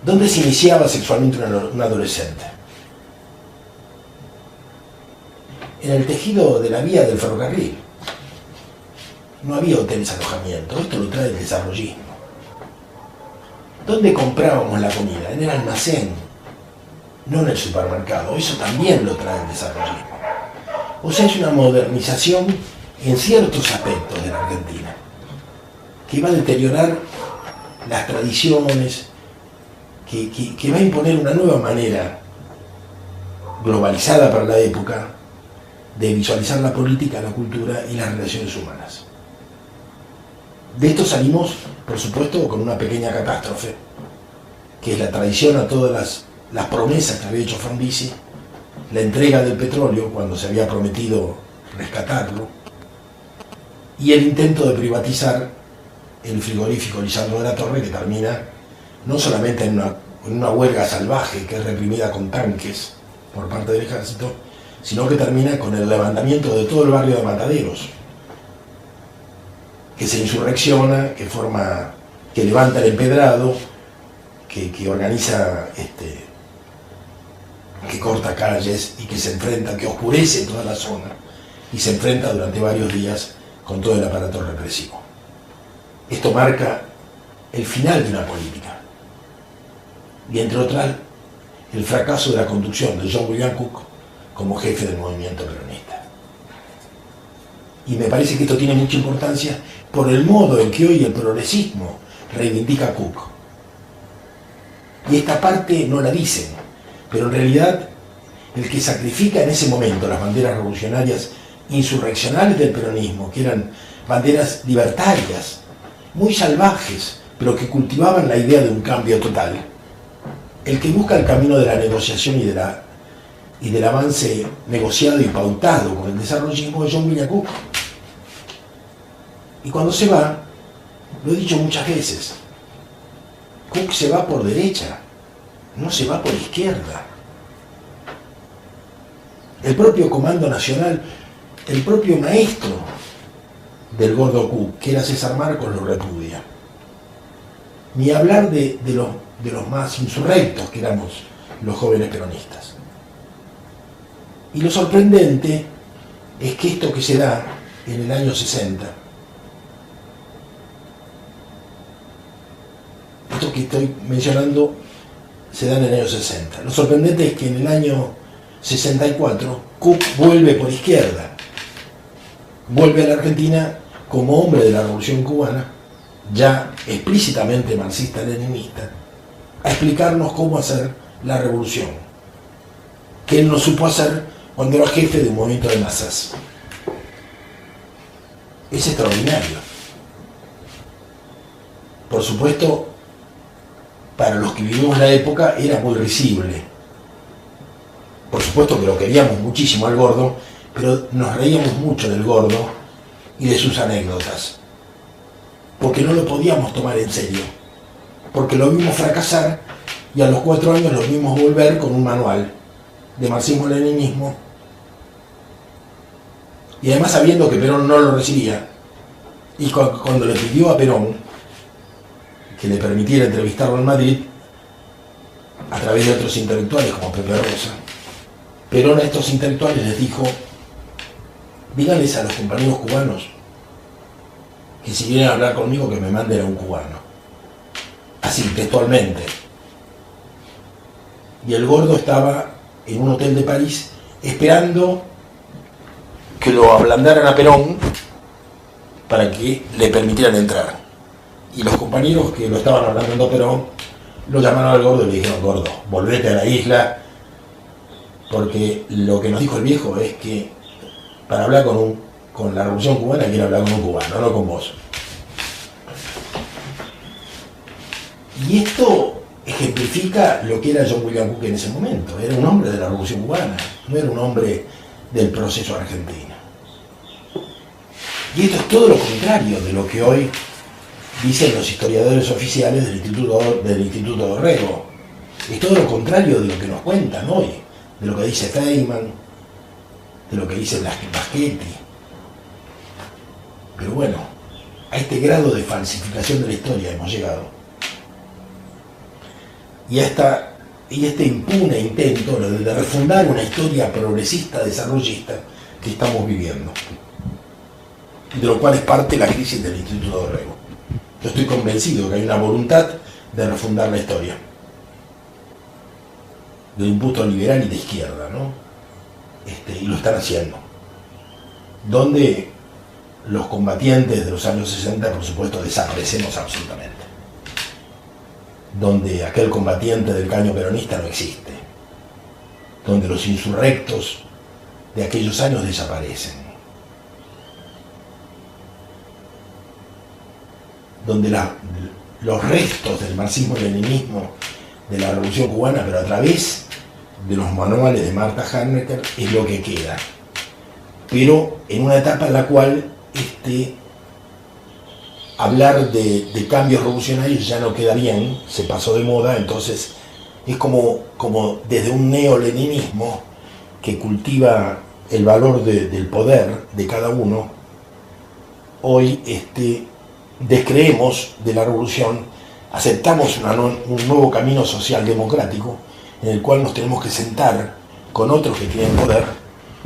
¿dónde se iniciaba sexualmente un adolescente? En el tejido de la vía del ferrocarril. No había hoteles alojamiento, esto lo trae el desarrollismo. ¿Dónde comprábamos la comida? En el almacén, no en el supermercado. Eso también lo trae el desarrollismo. O sea, es una modernización en ciertos aspectos de la Argentina, que va a deteriorar las tradiciones, que va a imponer una nueva manera, globalizada para la época, de visualizar la política, la cultura y las relaciones humanas. De esto salimos, por supuesto, con una pequeña catástrofe, que es la traición a todas las promesas que había hecho Frondizi, la entrega del petróleo cuando se había prometido rescatarlo, y el intento de privatizar el frigorífico Lisandro de la Torre, que termina no solamente en una huelga salvaje que es reprimida con tanques por parte del ejército, sino que termina con el levantamiento de todo el barrio de Mataderos, que se insurrecciona, que levanta el empedrado, que organiza, que corta calles y que se enfrenta, que oscurece toda la zona y se enfrenta durante varios días con todo el aparato represivo. Esto marca el final de una política y, entre otras, el fracaso de la conducción de John William Cook como jefe del movimiento peronista. Y me parece que esto tiene mucha importancia por el modo en que hoy el progresismo reivindica a Cook. Y esta parte no la dicen, pero en realidad el que sacrifica en ese momento las banderas revolucionarias insurreccionales del peronismo, que eran banderas libertarias, muy salvajes, pero que cultivaban la idea de un cambio total, el que busca el camino de la negociación y del avance negociado y pautado con el desarrollismo es John William Cook. Y cuando se va, lo he dicho muchas veces, Cook se va por derecha, no se va por izquierda. El propio Comando Nacional el propio maestro del Gordo Cook, que era César Marcos, lo repudia. Ni hablar de los más insurrectos, que éramos los jóvenes peronistas. Y lo sorprendente es que esto que se da en el año 60, esto que estoy mencionando se da en el año 60. Lo sorprendente es que en el año 64 Cook vuelve por izquierda, vuelve a la Argentina como hombre de la Revolución Cubana, ya explícitamente marxista-leninista, a explicarnos cómo hacer la revolución, que él no supo hacer cuando era jefe de un movimiento de masas. Es extraordinario. Por supuesto, para los que vivimos la época era muy risible. Por supuesto que lo queríamos muchísimo al Gordo, pero nos reíamos mucho del Gordo y de sus anécdotas, porque no lo podíamos tomar en serio, porque lo vimos fracasar y a los 4 años lo vimos volver con un manual de marxismo-leninismo, y además sabiendo que Perón no lo recibía, y cuando le pidió a Perón que le permitiera entrevistarlo en Madrid a través de otros intelectuales como Pepe Rosa, Perón a estos intelectuales les dijo: díganles a los compañeros cubanos que si vienen a hablar conmigo que me manden a un cubano. Así, textualmente. Y el Gordo estaba en un hotel de París esperando que lo ablandaran a Perón para que le permitieran entrar. Y los compañeros que lo estaban ablandando a Perón lo llamaron al Gordo y le dijeron: Gordo, volvete a la isla, porque lo que nos dijo el viejo es que para hablar con la Revolución Cubana quiere hablar con un cubano, no con vos. Y esto ejemplifica lo que era John William Cook en ese momento. Era un hombre de la Revolución Cubana, no era un hombre del proceso argentino. Y esto es todo lo contrario de lo que hoy dicen los historiadores oficiales del Instituto Dorrego. Es todo lo contrario de lo que nos cuentan hoy, de lo que dice Feynman, de lo que dice Baschetti. Pero bueno, a este grado de falsificación de la historia hemos llegado. Y este impune intento de refundar una historia progresista, desarrollista que estamos viviendo, de lo cual es parte la crisis del Instituto Dorrego. Yo estoy convencido que hay una voluntad de refundar la historia, de un punto liberal y de izquierda, ¿no? Y lo están haciendo. Donde los combatientes de los años 60, por supuesto, desaparecemos absolutamente. Donde aquel combatiente del caño peronista no existe. Donde los insurrectos de aquellos años desaparecen. Donde los restos del marxismo-leninismo de la Revolución Cubana, pero a través de los manuales de Martha Harnecker, es lo que queda. Pero en una etapa en la cual hablar de cambios revolucionarios ya no queda bien, se pasó de moda, entonces es como desde un neoleninismo que cultiva el valor del poder de cada uno, hoy descreemos de la revolución, aceptamos un nuevo camino social democrático en el cual nos tenemos que sentar con otros que tienen poder,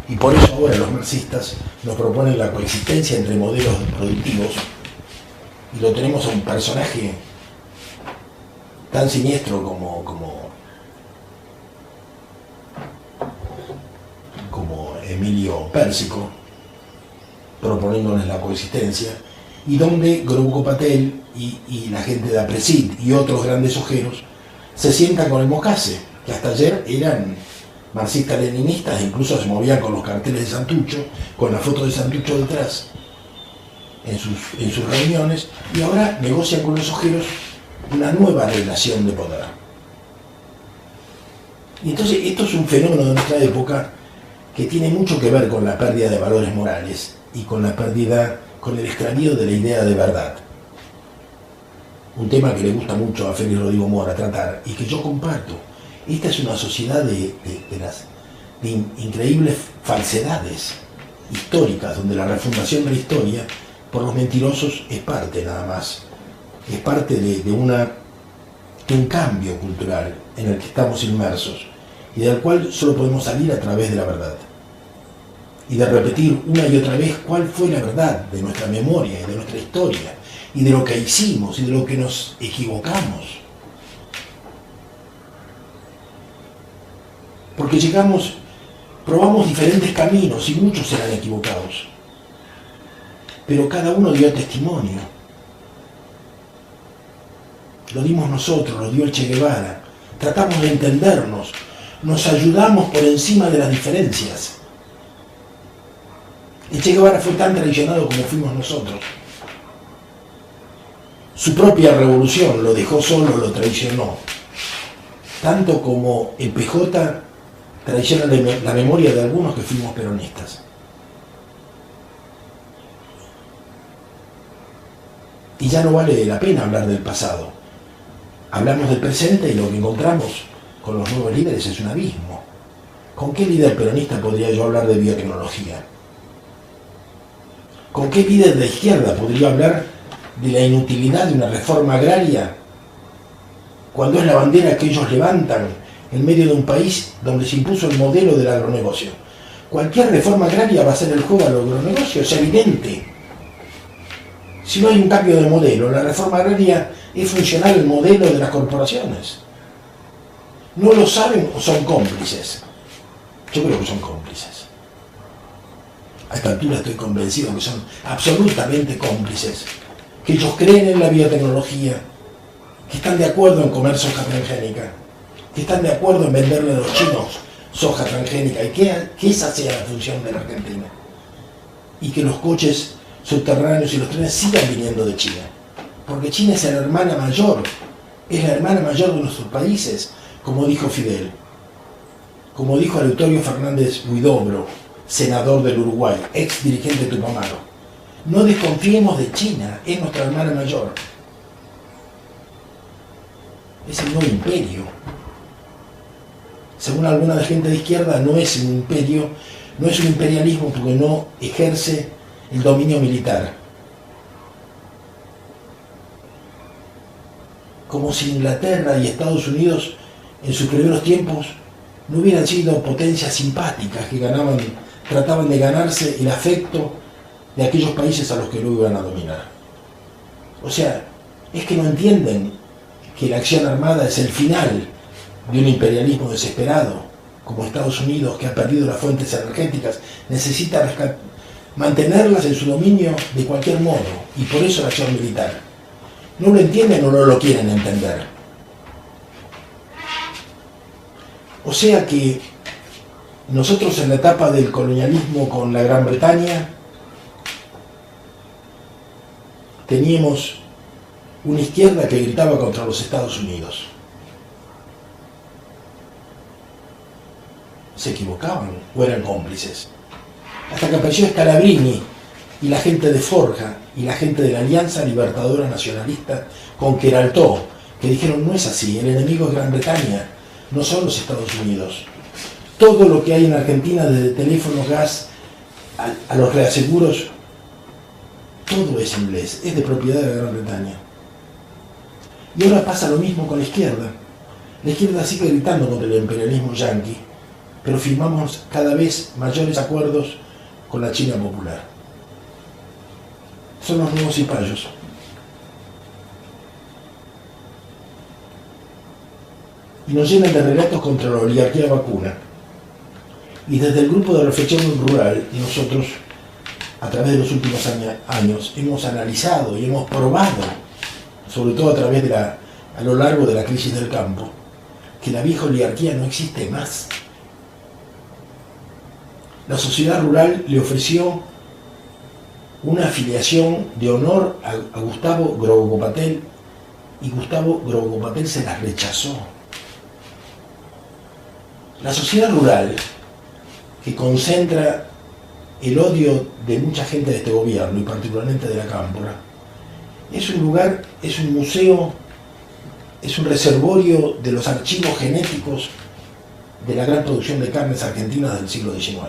y por eso ahora los marxistas nos proponen la coexistencia entre modelos productivos, y lo tenemos a un personaje tan siniestro como Emilio Pérsico, proponiéndonos la coexistencia, y donde Gromyko Patel y la gente de APRESID y otros grandes ojeros se sientan con el Mocase, que hasta ayer eran marxistas-leninistas, incluso se movían con los carteles de Santucho, con la foto de Santucho detrás, en sus reuniones, y ahora negocian con los ojeros una nueva relación de poder. Y entonces esto es un fenómeno de nuestra época que tiene mucho que ver con la pérdida de valores morales y con el extravío de la idea de verdad. Un tema que le gusta mucho a Félix Rodrigo Mora tratar y que yo comparto. Esta es una sociedad de increíbles falsedades históricas, donde la refundación de la historia por los mentirosos es parte nada más, es parte de un cambio cultural en el que estamos inmersos y del cual solo podemos salir a través de la verdad y de repetir una y otra vez cuál fue la verdad de nuestra memoria y de nuestra historia y de lo que hicimos y de lo que nos equivocamos. Porque probamos diferentes caminos y muchos eran equivocados, pero cada uno dio testimonio. Lo dimos nosotros, lo dio el Che Guevara, tratamos de entendernos, nos ayudamos por encima de las diferencias. El Che Guevara fue tan traicionado como fuimos nosotros. Su propia revolución lo dejó solo, lo traicionó. Tanto como el PJ traiciona la memoria de algunos que fuimos peronistas. Y ya no vale la pena hablar del pasado. Hablamos del presente y lo que encontramos con los nuevos líderes es un abismo. ¿Con qué líder peronista podría yo hablar de biotecnología? ¿Con qué líder de izquierda podría hablar de la inutilidad de una reforma agraria cuando es la bandera que ellos levantan en medio de un país donde se impuso el modelo del agronegocio? Cualquier reforma agraria va a ser el juego al agronegocio, es evidente. Si no hay un cambio de modelo, la reforma agraria es funcional al modelo de las corporaciones. ¿No lo saben o son cómplices? Yo creo que son cómplices. A esta altura estoy convencido que son absolutamente cómplices, que ellos creen en la biotecnología, que están de acuerdo en comer soja transgénica, que están de acuerdo en venderle a los chinos soja transgénica y que esa sea la función de la Argentina. Y que los coches subterráneos y los trenes sigan viniendo de China. Porque China es la hermana mayor de nuestros países, como dijo Fidel, como dijo Eleuterio Fernández Huidobro, senador del Uruguay, ex dirigente Tupamaro. No desconfiemos de China, es nuestra hermana mayor. Es el nuevo imperio. Según alguna gente de izquierda, no es un imperio, no es un imperialismo porque no ejerce el dominio militar. Como si Inglaterra y Estados Unidos en sus primeros tiempos no hubieran sido potencias simpáticas que trataban de ganarse el afecto de aquellos países a los que luego iban a dominar. O sea, es que no entienden que la acción armada es el final de un imperialismo desesperado, como Estados Unidos, que ha perdido las fuentes energéticas, necesita mantenerlas en su dominio de cualquier modo, y por eso la acción militar. No lo entienden o no lo quieren entender. O sea que nosotros en la etapa del colonialismo con la Gran Bretaña teníamos una izquierda que gritaba contra los Estados Unidos. ¿Se equivocaban o eran cómplices? Hasta que apareció Scalabrini y la gente de Forja y la gente de la Alianza Libertadora Nacionalista con Queraltó, que dijeron: no es así, el enemigo es Gran Bretaña, no son los Estados Unidos. Todo lo que hay en Argentina, desde teléfonos, gas, a los reaseguros, todo es inglés, es de propiedad de la Gran Bretaña. Y ahora pasa lo mismo con la izquierda. La izquierda sigue gritando contra el imperialismo yanqui, pero firmamos cada vez mayores acuerdos con la China popular. Son los nuevos cipayos. Y nos llenan de relatos contra la oligarquía vacuna. Y desde el grupo de reflexión rural, nosotros, a través de los últimos años, hemos analizado y hemos probado, sobre todo a lo largo de la crisis del campo, que la vieja oligarquía no existe más. La sociedad rural le ofreció una afiliación de honor a Gustavo Grogo Patel, y Gustavo Grogo Patel se las rechazó. La sociedad rural, que concentra el odio de mucha gente de este gobierno, y particularmente de la Cámpora, es un lugar, es un museo, es un reservorio de los archivos genéticos de la gran producción de carnes argentinas del siglo XIX.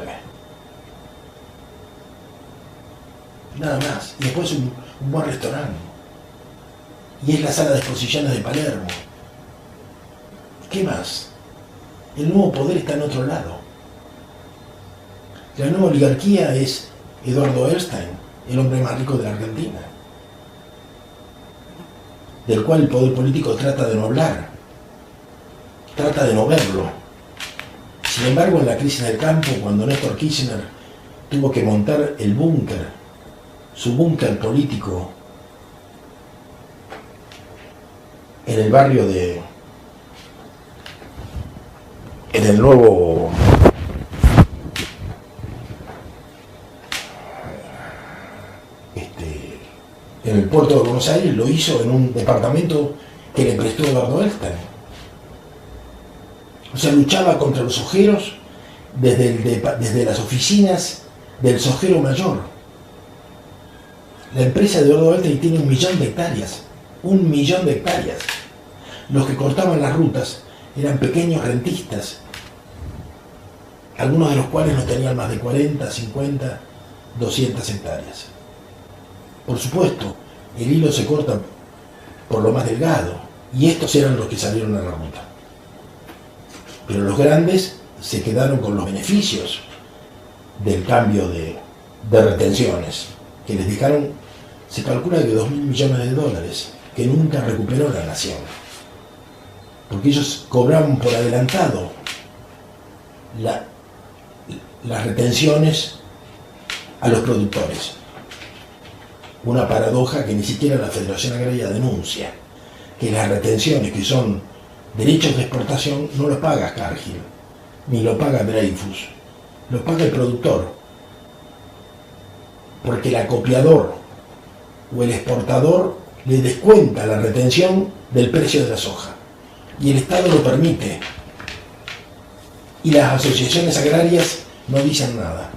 nada más. Y después un buen restaurante. Y es la sala de exposiciones de Palermo. ¿Qué más? El nuevo poder está en otro lado. La nueva oligarquía es Eduardo Erstein, el hombre más rico de la Argentina, del cual el poder político trata de no hablar, trata de no verlo. Sin embargo, en la crisis del campo, cuando Néstor Kirchner tuvo que montar el búnker, su búnker político, en el barrio en el nuevo, en el puerto de Buenos Aires, lo hizo en un departamento que le prestó Eduardo Erstein. O sea, luchaba contra los sojeros desde las oficinas del sojero mayor. La empresa de Eduardo Erstein tiene 1 millón de hectáreas. 1 millón de hectáreas. Los que cortaban las rutas eran pequeños rentistas, algunos de los cuales no tenían más de 40, 50, 200 hectáreas. Por supuesto, el hilo se corta por lo más delgado, y estos eran los que salieron a la ruta. Pero los grandes se quedaron con los beneficios del cambio de retenciones, que les dejaron, se calcula que 2.000 millones de dólares, que nunca recuperó la nación. Porque ellos cobraban por adelantado las retenciones a los productores. Una paradoja que ni siquiera la Federación Agraria denuncia, que las retenciones, que son derechos de exportación, no lo paga Cargill, ni lo paga Dreyfus, lo paga el productor. Porque el acopiador o el exportador le descuenta la retención del precio de la soja. Y el Estado lo permite. Y las asociaciones agrarias no dicen nada.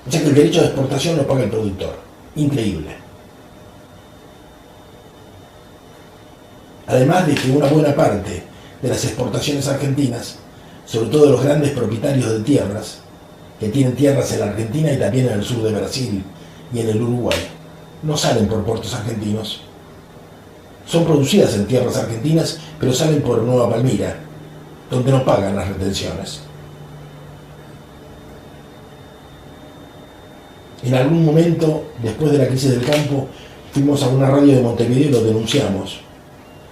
O sea que el derecho de exportación lo paga el productor. Increíble. Además de que una buena parte de las exportaciones argentinas, sobre todo de los grandes propietarios de tierras, que tienen tierras en la Argentina y también en el sur de Brasil y en el Uruguay, no salen por puertos argentinos. Son producidas en tierras argentinas, pero salen por Nueva Palmira, donde no pagan las retenciones. En algún momento, después de la crisis del campo, fuimos a una radio de Montevideo y lo denunciamos.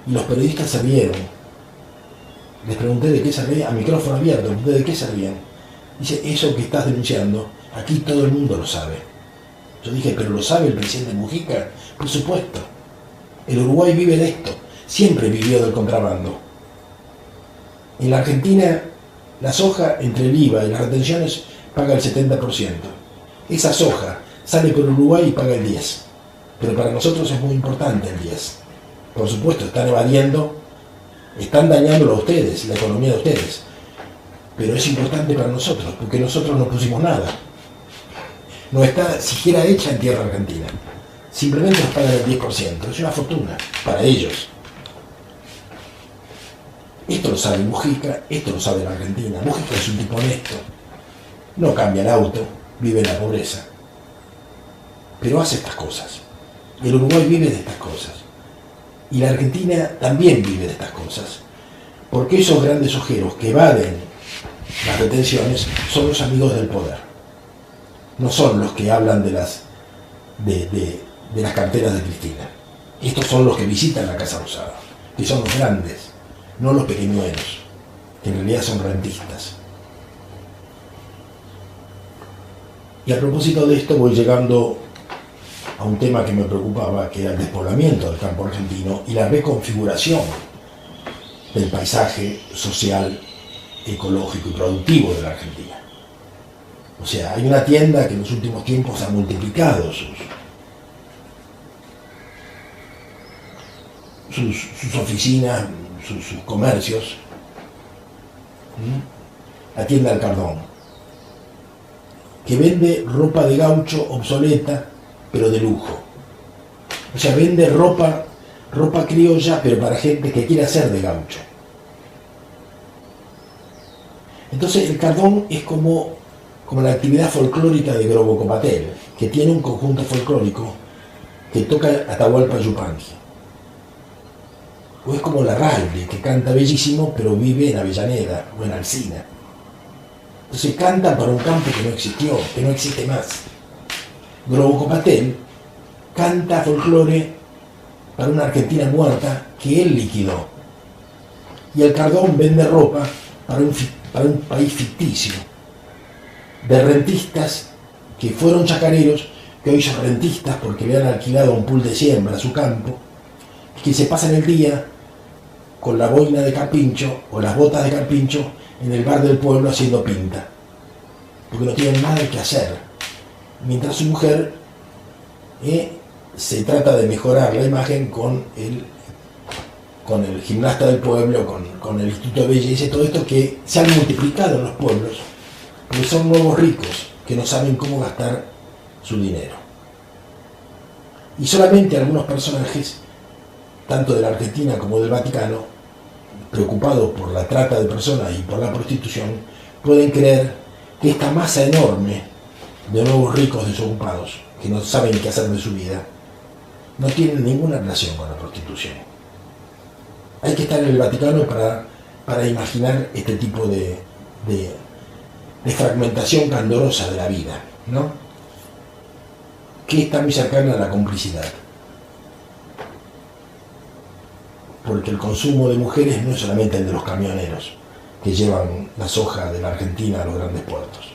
Y los periodistas se rieron. Les pregunté de qué se reían, a micrófono abierto, pregunté de qué se reían. Dice, eso que estás denunciando, aquí todo el mundo lo sabe. Yo dije, ¿pero lo sabe el presidente Mujica? Por supuesto. El Uruguay vive de esto, siempre vivió del contrabando. En la Argentina, la soja, entre el IVA y las retenciones, paga el 70%. Esa soja sale por Uruguay y paga el 10%. Pero para nosotros es muy importante el 10%. Por supuesto, están evadiendo, están dañándolo a ustedes, la economía de ustedes. Pero es importante para nosotros, porque nosotros no pusimos nada. No está siquiera hecha en tierra argentina. Simplemente nos pagan el 10%. Es una fortuna para ellos. Esto lo sabe Mujica, esto lo sabe la Argentina. Mujica es un tipo honesto. No cambia el auto, vive en la pobreza. Pero hace estas cosas. El Uruguay vive de estas cosas. Y la Argentina también vive de estas cosas. Porque esos grandes ojeros que evaden las retenciones son los amigos del poder. No son los que hablan de las carteras de Cristina. Estos son los que visitan la Casa Rosada, que son los grandes, no los pequeñuelos, que en realidad son rentistas. Y a propósito de esto voy llegando a un tema que me preocupaba, que era el despoblamiento del campo argentino y la reconfiguración del paisaje social, ecológico y productivo de la Argentina. O sea, hay una tienda que en los últimos tiempos ha multiplicado sus oficinas, sus comercios. La tienda del Cardón, que vende ropa de gaucho obsoleta, pero de lujo. O sea, vende ropa criolla, pero para gente que quiere hacer de gaucho. Entonces el Cardón es como la actividad folclórica de Grobo Copatel, que tiene un conjunto folclórico que toca Atahualpa Yupanqui. O es como Larralde, que canta bellísimo, pero vive en Avellaneda o en Alsina. Entonces cantan para un campo que no existió, que no existe más. Grobo Copatel canta folclore para una Argentina muerta que él liquidó. Y el Cardón vende ropa para un país ficticio, de rentistas que fueron chacareros, que hoy son rentistas porque le han alquilado un pool de siembra a su campo, que se pasan el día con la boina de carpincho o las botas de carpincho en el bar del pueblo haciendo pinta, porque no tienen nada que hacer, mientras su mujer se trata de mejorar la imagen con el gimnasta del pueblo, con el Instituto de Belleza y todo esto que se han multiplicado en los pueblos, porque son nuevos ricos que no saben cómo gastar su dinero. Y solamente algunos personajes, tanto de la Argentina como del Vaticano, preocupados por la trata de personas y por la prostitución, pueden creer que esta masa enorme de nuevos ricos desocupados, que no saben qué hacer de su vida, no tienen ninguna relación con la prostitución. Hay que estar en el Vaticano para imaginar este tipo de fragmentación candorosa de la vida, ¿no? Que está muy cercana a la complicidad. Porque el consumo de mujeres no es solamente el de los camioneros que llevan la soja de la Argentina a los grandes puertos.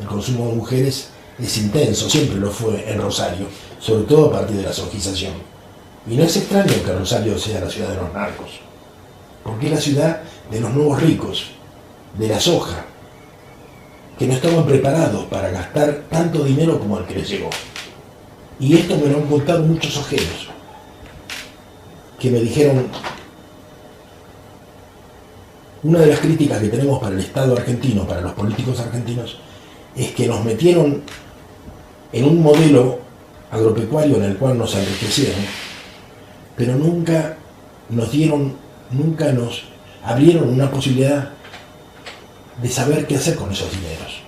El consumo de mujeres es intenso, siempre lo fue en Rosario, sobre todo a partir de la sojización. Y no es extraño que Rosario sea la ciudad de los narcos, porque es la ciudad de los nuevos ricos, de la soja, que no estaban preparados para gastar tanto dinero como el que les llegó. Y esto me lo han contado muchos ojeros, que me dijeron, una de las críticas que tenemos para el Estado argentino, para los políticos argentinos, es que nos metieron en un modelo agropecuario en el cual nos enriquecieron, pero nunca nos abrieron una posibilidad de saber qué hacer con esos dineros.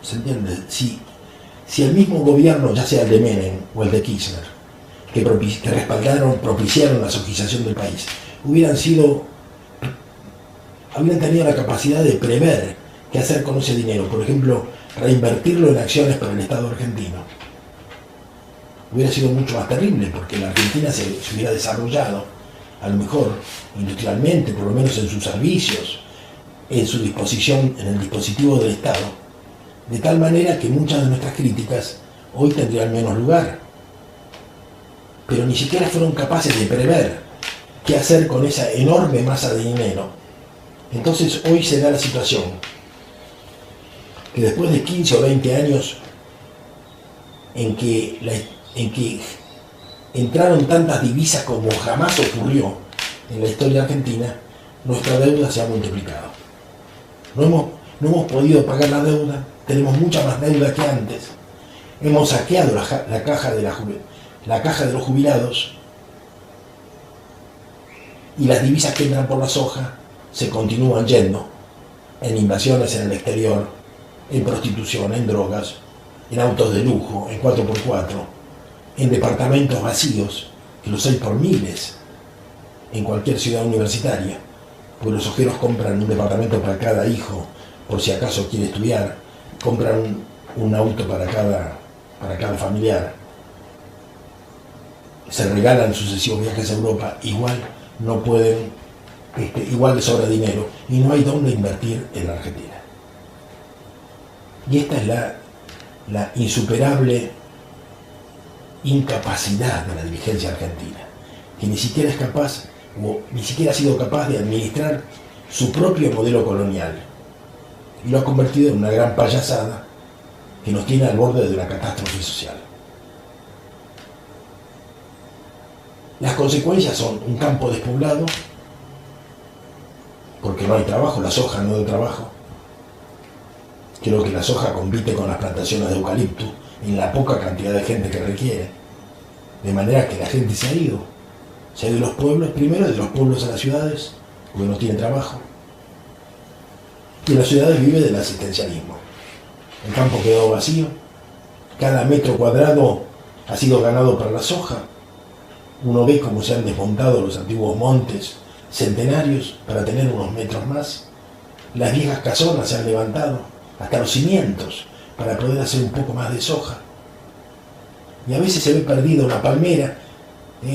¿Se entiende? Si el mismo gobierno, ya sea el de Menem o el de Kirchner, que propiciaron la sojización del país, hubieran tenido la capacidad de prever qué hacer con ese dinero, por ejemplo, reinvertirlo en acciones para el Estado argentino, hubiera sido mucho más terrible, porque la Argentina se hubiera desarrollado, a lo mejor industrialmente, por lo menos en sus servicios, en su disposición, en el dispositivo del Estado, de tal manera que muchas de nuestras críticas hoy tendrían menos lugar. Pero ni siquiera fueron capaces de prever qué hacer con esa enorme masa de dinero. Entonces hoy se da la situación que después de 15 o 20 años en que entraron tantas divisas como jamás ocurrió en la historia argentina, nuestra deuda se ha multiplicado. No hemos podido pagar la deuda, tenemos mucha más deuda que antes. Hemos saqueado la caja de los jubilados, y las divisas que entran por la soja se continúan yendo en invasiones en el exterior, en prostitución, en drogas, en autos de lujo, en 4x4, en departamentos vacíos, que los hay por miles en cualquier ciudad universitaria, porque los ojeros compran un departamento para cada hijo, por si acaso quiere estudiar, compran un auto para cada familiar, se regalan sucesivos viajes a Europa, igual no pueden, igual les sobra dinero y no hay dónde invertir en la Argentina. Y esta es la insuperable incapacidad de la dirigencia argentina, que ni siquiera es capaz, o ni siquiera ha sido capaz de administrar su propio modelo colonial, y lo ha convertido en una gran payasada que nos tiene al borde de una catástrofe social. Las consecuencias son un campo despoblado, porque no hay trabajo, la soja no da trabajo. Creo que la soja compite con las plantaciones de eucalipto en la poca cantidad de gente que requiere, de manera que la gente se ha ido de los pueblos, primero de los pueblos a las ciudades, porque no tienen trabajo, y en las ciudades vive del asistencialismo. El campo quedó vacío, Cada metro cuadrado ha sido ganado para la soja. Uno ve cómo se han desmontado los antiguos montes centenarios para tener unos metros más. Las viejas casonas se han levantado hasta los cimientos para poder hacer un poco más de soja. Y a veces se ve perdida una palmera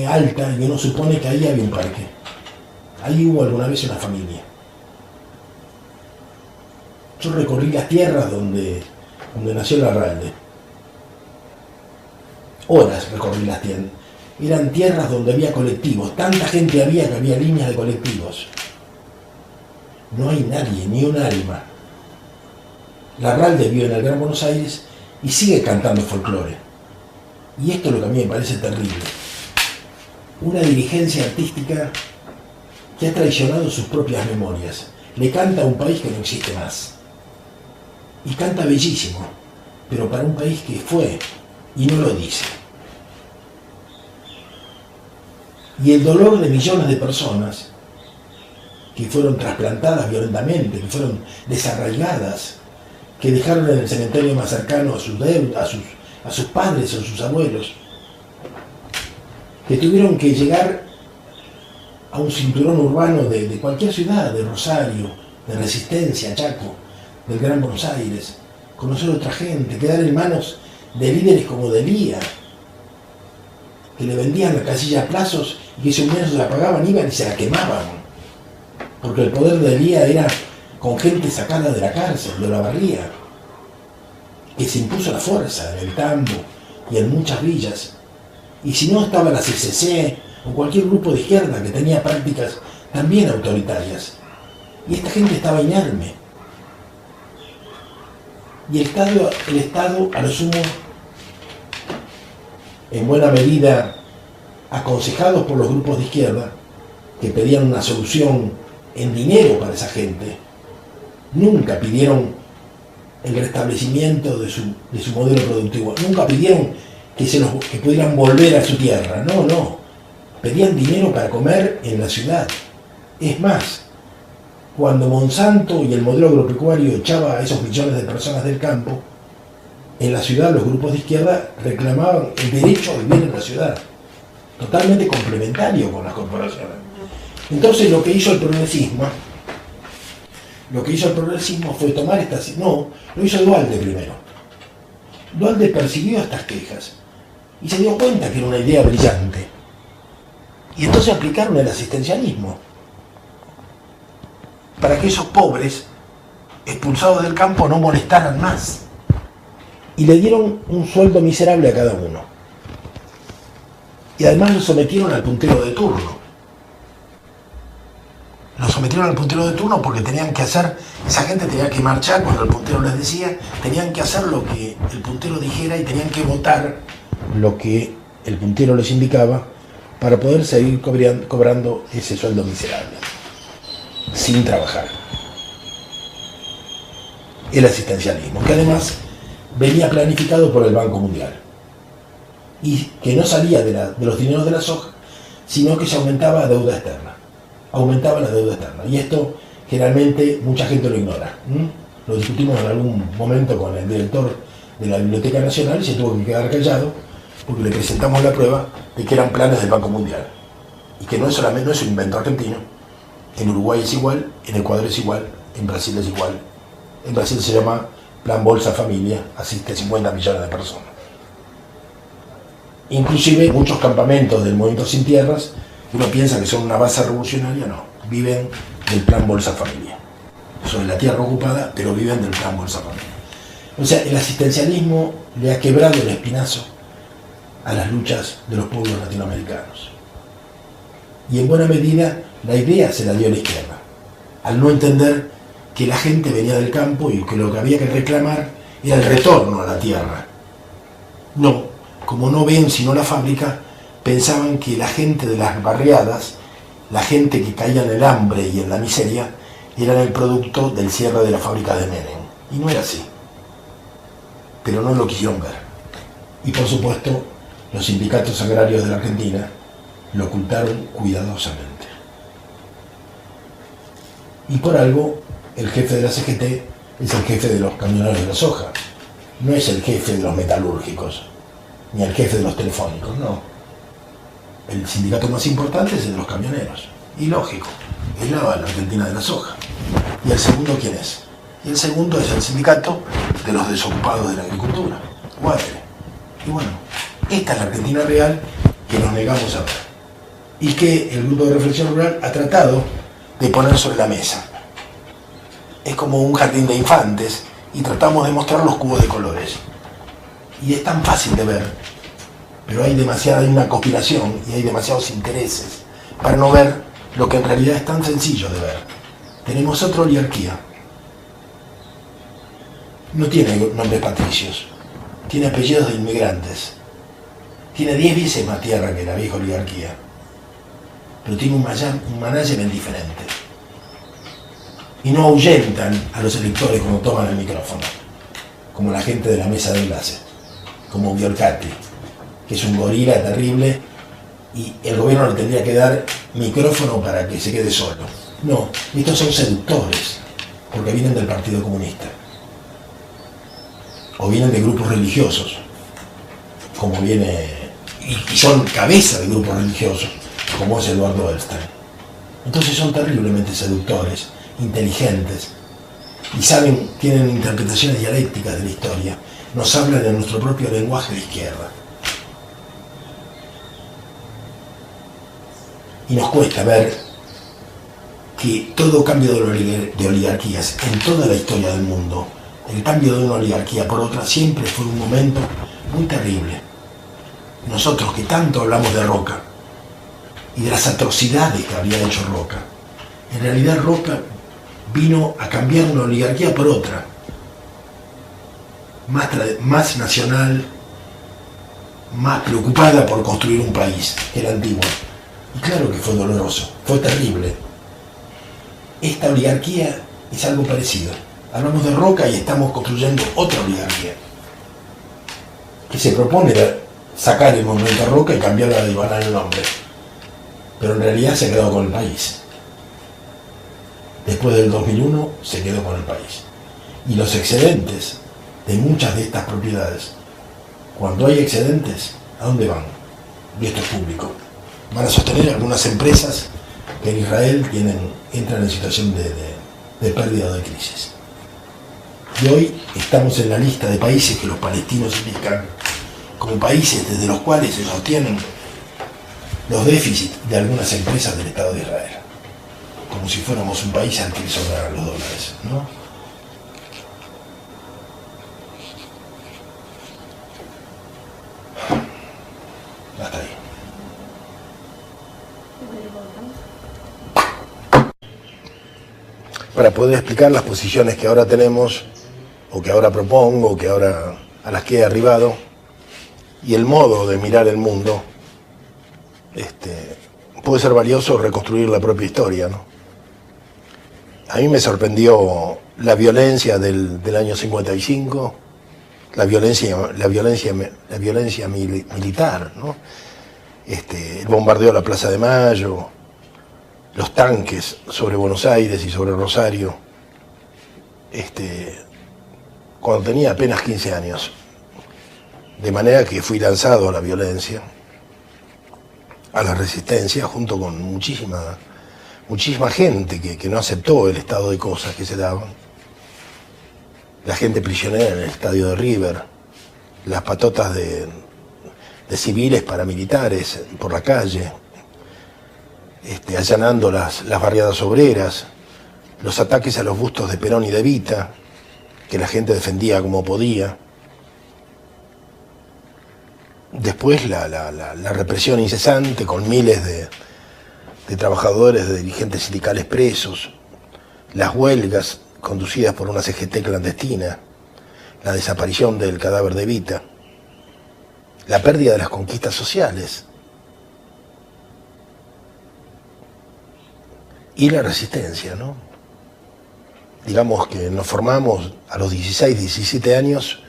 alta y uno supone que ahí había un parque. Ahí hubo alguna vez una familia. Yo recorrí las tierras donde nació el Larralde. Horas recorrí las tierras. Eran tierras donde había colectivos. Tanta gente había que había líneas de colectivos. No hay nadie, ni un alma. Larralde vivió en el Gran Buenos Aires y sigue cantando folclore. Y esto es lo que a mí me parece terrible. Una dirigencia artística que ha traicionado sus propias memorias. Le canta a un país que no existe más. Y canta bellísimo, pero para un país que fue y no lo dice. Y el dolor de millones de personas que fueron trasplantadas violentamente, que fueron desarraigadas, que dejaron en el cementerio más cercano a sus padres o sus abuelos, que tuvieron que llegar a un cinturón urbano de cualquier ciudad, de Rosario, de Resistencia, Chaco, del Gran Buenos Aires, conocer a otra gente, quedar en manos de líderes como Delía, que le vendían la casilla a plazos y que si un mes la pagaban iban y se la quemaban, porque el poder de Delía era con gente sacada de la cárcel, de la barría, que se impuso la fuerza en el Tambo y en muchas villas. Y si no, estaba la CCC o cualquier grupo de izquierda que tenía prácticas también autoritarias. Y esta gente estaba inerme. Y el Estado, a lo sumo, en buena medida, aconsejados por los grupos de izquierda, que pedían una solución en dinero para esa gente, nunca pidieron el restablecimiento de su modelo productivo, nunca pidieron que pudieran volver a su tierra, no, pedían dinero para comer en la ciudad. Es más, cuando Monsanto y el modelo agropecuario echaba a esos millones de personas del campo, en la ciudad los grupos de izquierda reclamaban el derecho a vivir en la ciudad, totalmente complementario con las corporaciones. Entonces lo que hizo el progresismo fue tomar estas... No, lo hizo Duhalde primero. Duhalde percibió estas quejas y se dio cuenta que era una idea brillante. Y entonces aplicaron el asistencialismo para que esos pobres expulsados del campo no molestaran más. Y le dieron un sueldo miserable a cada uno. Y además lo sometieron al puntero de turno. Lo sometieron al puntero de turno porque tenían que hacer, esa gente tenía que marchar cuando el puntero les decía, tenían que hacer lo que el puntero dijera y tenían que votar lo que el puntero les indicaba para poder seguir cobrando ese sueldo miserable, sin trabajar. El asistencialismo, que además venía planificado por el Banco Mundial y que no salía de los dineros de la soja, sino que se aumentaba la deuda externa. Y esto generalmente mucha gente lo ignora. Lo discutimos en algún momento con el director de la Biblioteca Nacional y se tuvo que quedar callado porque le presentamos la prueba de que eran planes del Banco Mundial y que no es un invento argentino. En Uruguay es igual, en Ecuador es igual, en Brasil es igual. En Brasil se llama Plan Bolsa Familia, asiste a 50 millones de personas. Inclusive muchos campamentos del Movimiento Sin Tierras, uno piensa que son una base revolucionaria, no, viven del Plan Bolsa Familia. Sobre la tierra ocupada, pero viven del Plan Bolsa Familia. O sea, el asistencialismo le ha quebrado el espinazo a las luchas de los pueblos latinoamericanos. Y en buena medida la idea se la dio a la izquierda, al no entender que la gente venía del campo y que lo que había que reclamar era el retorno a la tierra. No, como no ven sino la fábrica, pensaban que la gente de las barriadas, la gente que caía en el hambre y en la miseria, eran el producto del cierre de la fábrica de Menem. Y no era así. Pero no lo quisieron ver. Y por supuesto, los sindicatos agrarios de la Argentina lo ocultaron cuidadosamente. Y por algo, el jefe de la CGT es el jefe de los camioneros de la soja. no es el jefe de los metalúrgicos, ni el jefe de los telefónicos, no. El sindicato más importante es el de los camioneros. Y lógico, es la Argentina de la soja. ¿Y el segundo quién es? Y el segundo es el sindicato de los desocupados de la agricultura, UATRE. Y bueno, esta es la Argentina real que nos negamos a ver. Y que el Grupo de Reflexión Rural ha tratado de poner sobre la mesa. Es como un jardín de infantes y tratamos de mostrar los cubos de colores. Y es tan fácil de ver, pero hay una conspiración y hay demasiados intereses para no ver lo que en realidad es tan sencillo de ver. Tenemos otra oligarquía. No tiene nombres patricios, tiene apellidos de inmigrantes, tiene 10 veces más tierra que la vieja oligarquía, pero tiene un management diferente. Y no ahuyentan a los electores cuando toman el micrófono, como la gente de la mesa de enlace, como Biolcati, que es un gorila terrible y el gobierno le tendría que dar micrófono para que se quede solo. No, estos son seductores, porque vienen del Partido Comunista. O vienen de grupos religiosos, como viene, y son cabeza de grupos religiosos, como es Eduardo Elstein. Entonces son terriblemente seductores, inteligentes, y tienen interpretaciones dialécticas de la historia. Nos hablan en nuestro propio lenguaje de izquierda. Y nos cuesta ver que todo cambio de oligarquías en toda la historia del mundo, el cambio de una oligarquía por otra, siempre fue un momento muy terrible. Nosotros que tanto hablamos de Roca y de las atrocidades que había hecho Roca, en realidad Roca vino a cambiar una oligarquía por otra, más nacional, más preocupada por construir un país que la antigua. Y claro que fue doloroso, fue terrible. Esta oligarquía es algo parecido. Hablamos de Roca y estamos construyendo otra oligarquía que se propone sacar el monumento a Roca y cambiarla de Ivana el nombre, pero en realidad se quedó con el país. Después del 2001 se quedó con el país. Y los excedentes de muchas de estas propiedades, cuando hay excedentes, ¿a dónde van? Y esto es público. Van a sostener algunas empresas que en Israel entran en situación de pérdida o de crisis. Y hoy estamos en la lista de países que los palestinos indican como países desde los cuales se sostienen los déficits de algunas empresas del Estado de Israel, como si fuéramos un país al que le sobraran los dólares, ¿no? Hasta ahí. Para poder explicar las posiciones que ahora tenemos, o que ahora propongo, a las que he arribado, y el modo de mirar el mundo, puede ser valioso reconstruir la propia historia, ¿no? A mí me sorprendió la violencia del año 55, la violencia militar, ¿no? El bombardeo a la Plaza de Mayo, los tanques sobre Buenos Aires y sobre Rosario, cuando tenía apenas 15 años. De manera que fui lanzado a la violencia, a la resistencia, junto con muchísima gente que no aceptó el estado de cosas que se daban. La gente prisionera en el estadio de River, las patotas de civiles paramilitares por la calle, allanando las barriadas obreras, los ataques a los bustos de Perón y de Evita, que la gente defendía como podía. Después la represión incesante con miles de trabajadores, de dirigentes sindicales presos, las huelgas conducidas por una CGT clandestina, la desaparición del cadáver de Evita, la pérdida de las conquistas sociales y la resistencia, ¿no? Digamos que nos formamos a los 16, 17 años,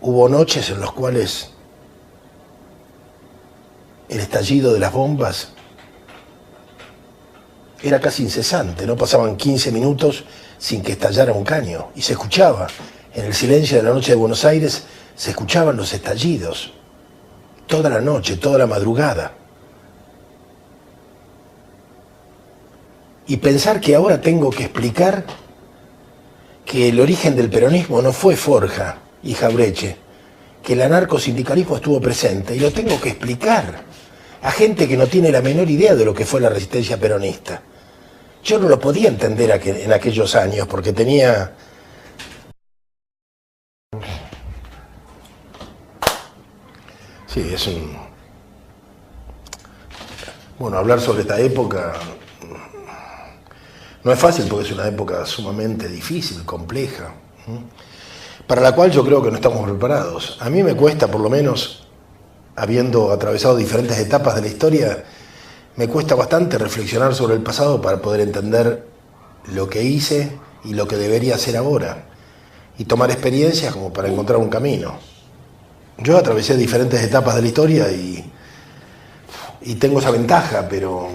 hubo noches en las cuales el estallido de las bombas era casi incesante, no pasaban 15 minutos sin que estallara un caño, y se escuchaba En el silencio de la noche de Buenos Aires se escuchaban los estallidos, toda la noche, toda la madrugada. Y pensar que ahora tengo que explicar que el origen del peronismo no fue Forja y Jauretche, que el anarcosindicalismo estuvo presente, y lo tengo que explicar a gente que no tiene la menor idea de lo que fue la resistencia peronista. Yo no lo podía entender en aquellos años, porque tenía... Sí, es un... Bueno, hablar sobre esta época no es fácil, porque es una época sumamente difícil, compleja, para la cual yo creo que no estamos preparados. A mí me cuesta, por lo menos, habiendo atravesado diferentes etapas de la historia, me cuesta bastante reflexionar sobre el pasado para poder entender lo que hice y lo que debería hacer ahora, y tomar experiencias como para encontrar un camino. Yo atravesé diferentes etapas de la historia y tengo esa ventaja, pero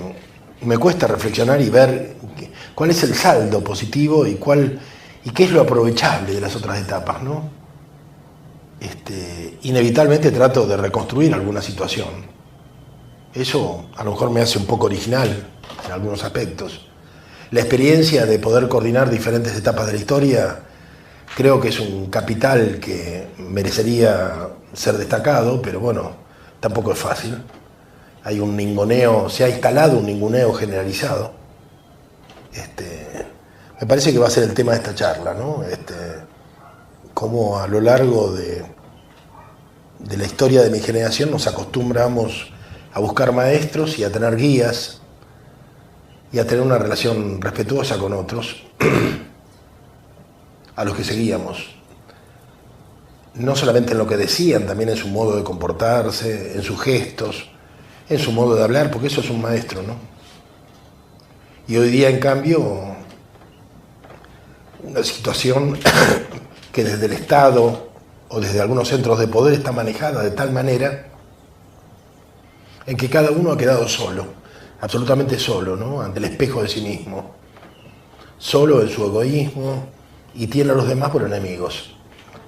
me cuesta reflexionar y ver cuál es el saldo positivo y qué es lo aprovechable de las otras etapas, ¿no? Inevitablemente trato de reconstruir alguna situación. Eso a lo mejor me hace un poco original en algunos aspectos. La experiencia de poder coordinar diferentes etapas de la historia creo que es un capital que merecería ser destacado, pero bueno, tampoco es fácil. Hay un ninguneo, se ha instalado un ninguneo generalizado. Me parece que va a ser el tema de esta charla, ¿no? Cómo a lo largo de la historia de mi generación nos acostumbramos a buscar maestros y a tener guías y a tener una relación respetuosa con otros a los que seguíamos. No solamente en lo que decían, también en su modo de comportarse, en sus gestos, en su modo de hablar, porque eso es un maestro, ¿no? Y hoy día, en cambio, una situación que desde el Estado o desde algunos centros de poder está manejada de tal manera en que cada uno ha quedado solo, absolutamente solo, ¿no? Ante el espejo de sí mismo, solo en su egoísmo, y tiene a los demás por enemigos.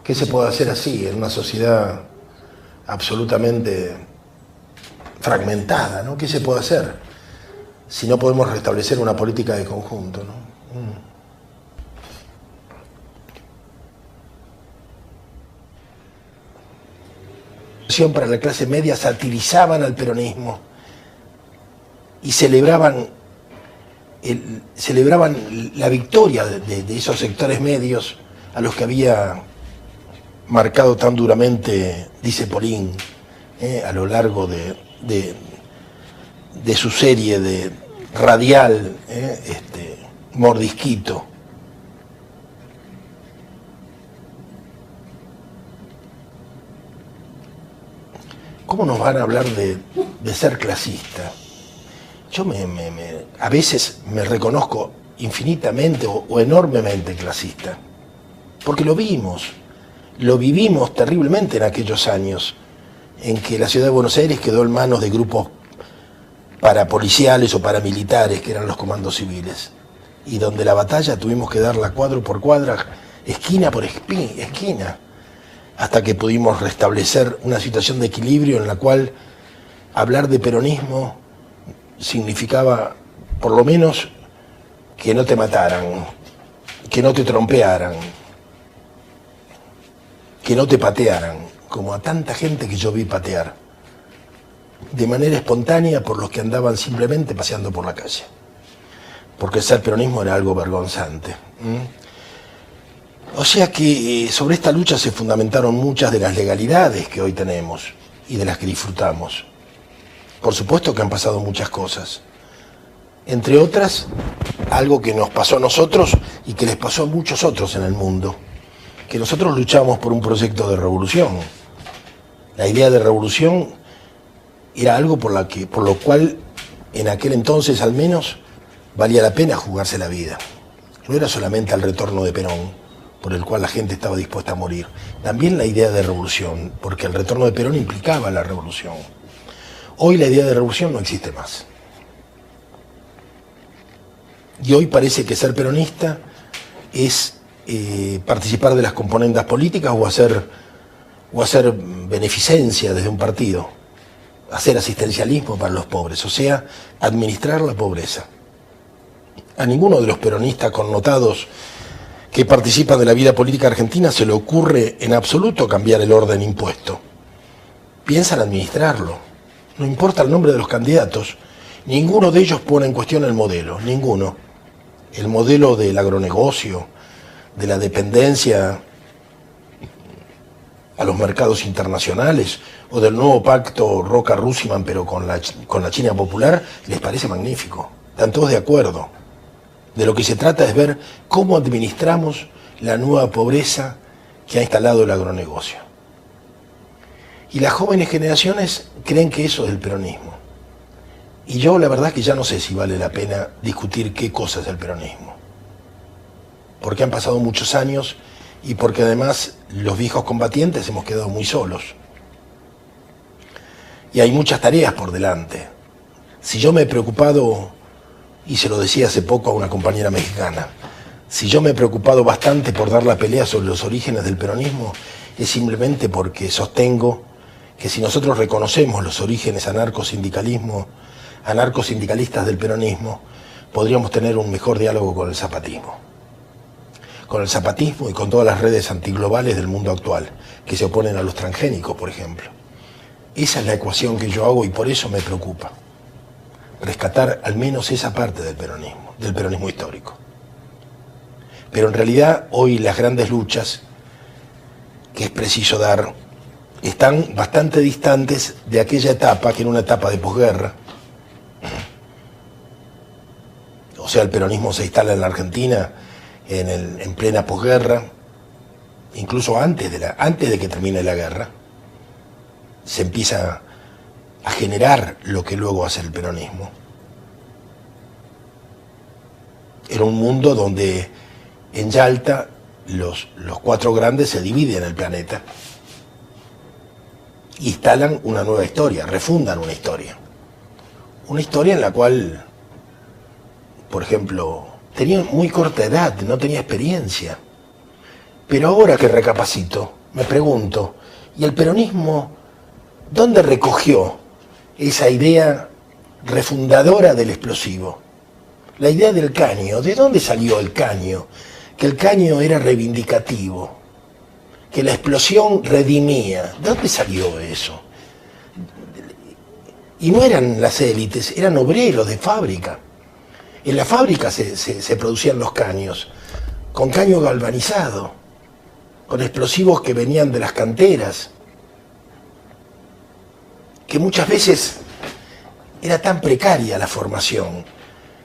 ¿Qué se puede hacer así en una sociedad absolutamente fragmentada, ¿no? ¿Qué se puede hacer si no podemos restablecer una política de conjunto, ¿no? Para la clase media satirizaban al peronismo y celebraban la victoria de esos sectores medios a los que había marcado tan duramente, dice Polín, a lo largo de su serie de radial, Mordisquito. ¿Cómo nos van a hablar de ser clasista? Yo a veces me reconozco infinitamente o enormemente clasista, porque lo vivimos terriblemente en aquellos años en que la ciudad de Buenos Aires quedó en manos de grupos parapoliciales o paramilitares, que eran los comandos civiles, y donde la batalla tuvimos que darla cuadro por cuadra, esquina por esquina, hasta que pudimos restablecer una situación de equilibrio en la cual hablar de peronismo significaba, por lo menos, que no te mataran, que no te trompearan, que no te patearan, como a tanta gente que yo vi patear, de manera espontánea por los que andaban simplemente paseando por la calle. Porque ser peronismo era algo vergonzante. O sea que sobre esta lucha se fundamentaron muchas de las legalidades que hoy tenemos y de las que disfrutamos. Por supuesto que han pasado muchas cosas. Entre otras, algo que nos pasó a nosotros y que les pasó a muchos otros en el mundo. Que nosotros luchamos por un proyecto de revolución. La idea de revolución era algo por lo cual, en aquel entonces al menos, valía la pena jugarse la vida. No era solamente el retorno de Perón, por el cual la gente estaba dispuesta a morir. También la idea de revolución, porque el retorno de Perón implicaba la revolución. Hoy la idea de revolución no existe más. Y hoy parece que ser peronista es participar de las componendas políticas o hacer beneficencia desde un partido, hacer asistencialismo para los pobres, o sea, administrar la pobreza. A ninguno de los peronistas connotados que participan de la vida política argentina se le ocurre en absoluto cambiar el orden impuesto. Piensan administrarlo. No importa el nombre de los candidatos, ninguno de ellos pone en cuestión el modelo, ninguno. El modelo del agronegocio, de la dependencia a los mercados internacionales o del nuevo pacto Roca-Russiman pero con la China popular, les parece magnífico. Están todos de acuerdo. De lo que se trata es ver cómo administramos la nueva pobreza que ha instalado el agronegocio. Y las jóvenes generaciones creen que eso es el peronismo. Y yo la verdad que ya no sé si vale la pena discutir qué cosa es el peronismo. Porque han pasado muchos años y porque además los viejos combatientes hemos quedado muy solos. Y hay muchas tareas por delante. Si yo me he preocupado, y se lo decía hace poco a una compañera mexicana, si yo me he preocupado bastante por dar la pelea sobre los orígenes del peronismo, es simplemente porque sostengo que si nosotros reconocemos los orígenes anarcosindicalistas del peronismo, podríamos tener un mejor diálogo con el zapatismo. Con el zapatismo y con todas las redes antiglobales del mundo actual, que se oponen a los transgénicos, por ejemplo. Esa es la ecuación que yo hago y por eso me preocupa. Rescatar al menos esa parte del peronismo histórico. Pero en realidad hoy las grandes luchas que es preciso dar están bastante distantes de aquella etapa que era una etapa de posguerra. O sea, el peronismo se instala en la Argentina en plena posguerra, incluso antes de que termine la guerra, se empieza a generar lo que luego hace el peronismo. Era un mundo donde en Yalta los cuatro grandes se dividen el planeta, instalan una nueva historia, refundan una historia en la cual, por ejemplo, tenía muy corta edad, no tenía experiencia. Pero ahora que recapacito, me pregunto, ¿y el peronismo dónde recogió esa idea refundadora del explosivo? La idea del caño, ¿de dónde salió el caño? Que el caño era reivindicativo, que la explosión redimía. ¿De dónde salió eso? Y no eran las élites, eran obreros de fábrica. En la fábrica se producían los caños, con caño galvanizado, con explosivos que venían de las canteras, que muchas veces era tan precaria la formación,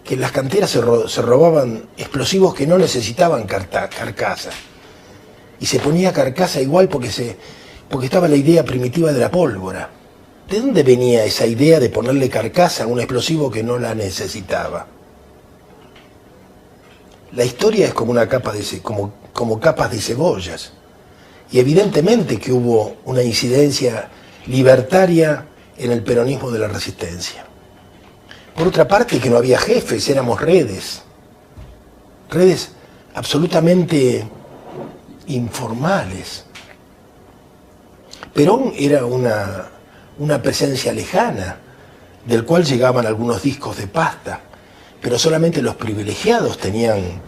que en las canteras se robaban explosivos que no necesitaban carcasa. Y se ponía carcasa igual porque estaba la idea primitiva de la pólvora. ¿De dónde venía esa idea de ponerle carcasa a un explosivo que no la necesitaba? La historia es como como capas de cebollas. Y evidentemente que hubo una incidencia libertaria en el peronismo de la resistencia. Por otra parte, que no había jefes, éramos redes absolutamente informales. Perón era una presencia lejana, del cual llegaban algunos discos de pasta, pero solamente los privilegiados tenían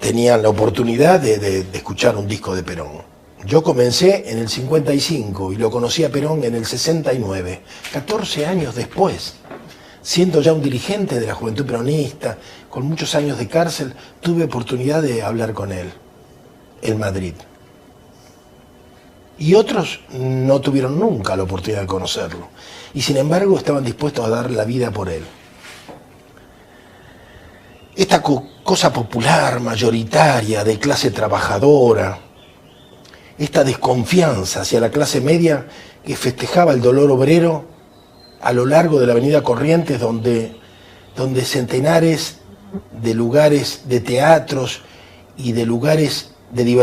la oportunidad de escuchar un disco de Perón. Yo comencé en el 55 y lo conocí a Perón en el 69, 14 años después. Siendo ya un dirigente de la juventud peronista, con muchos años de cárcel, tuve oportunidad de hablar con él en Madrid. Y otros no tuvieron nunca la oportunidad de conocerlo. Y sin embargo estaban dispuestos a dar la vida por él. Esta cosa popular, mayoritaria, de clase trabajadora, esta desconfianza hacia la clase media que festejaba el dolor obrero a lo largo de la avenida Corrientes, donde centenares de lugares de teatros y de lugares de diversión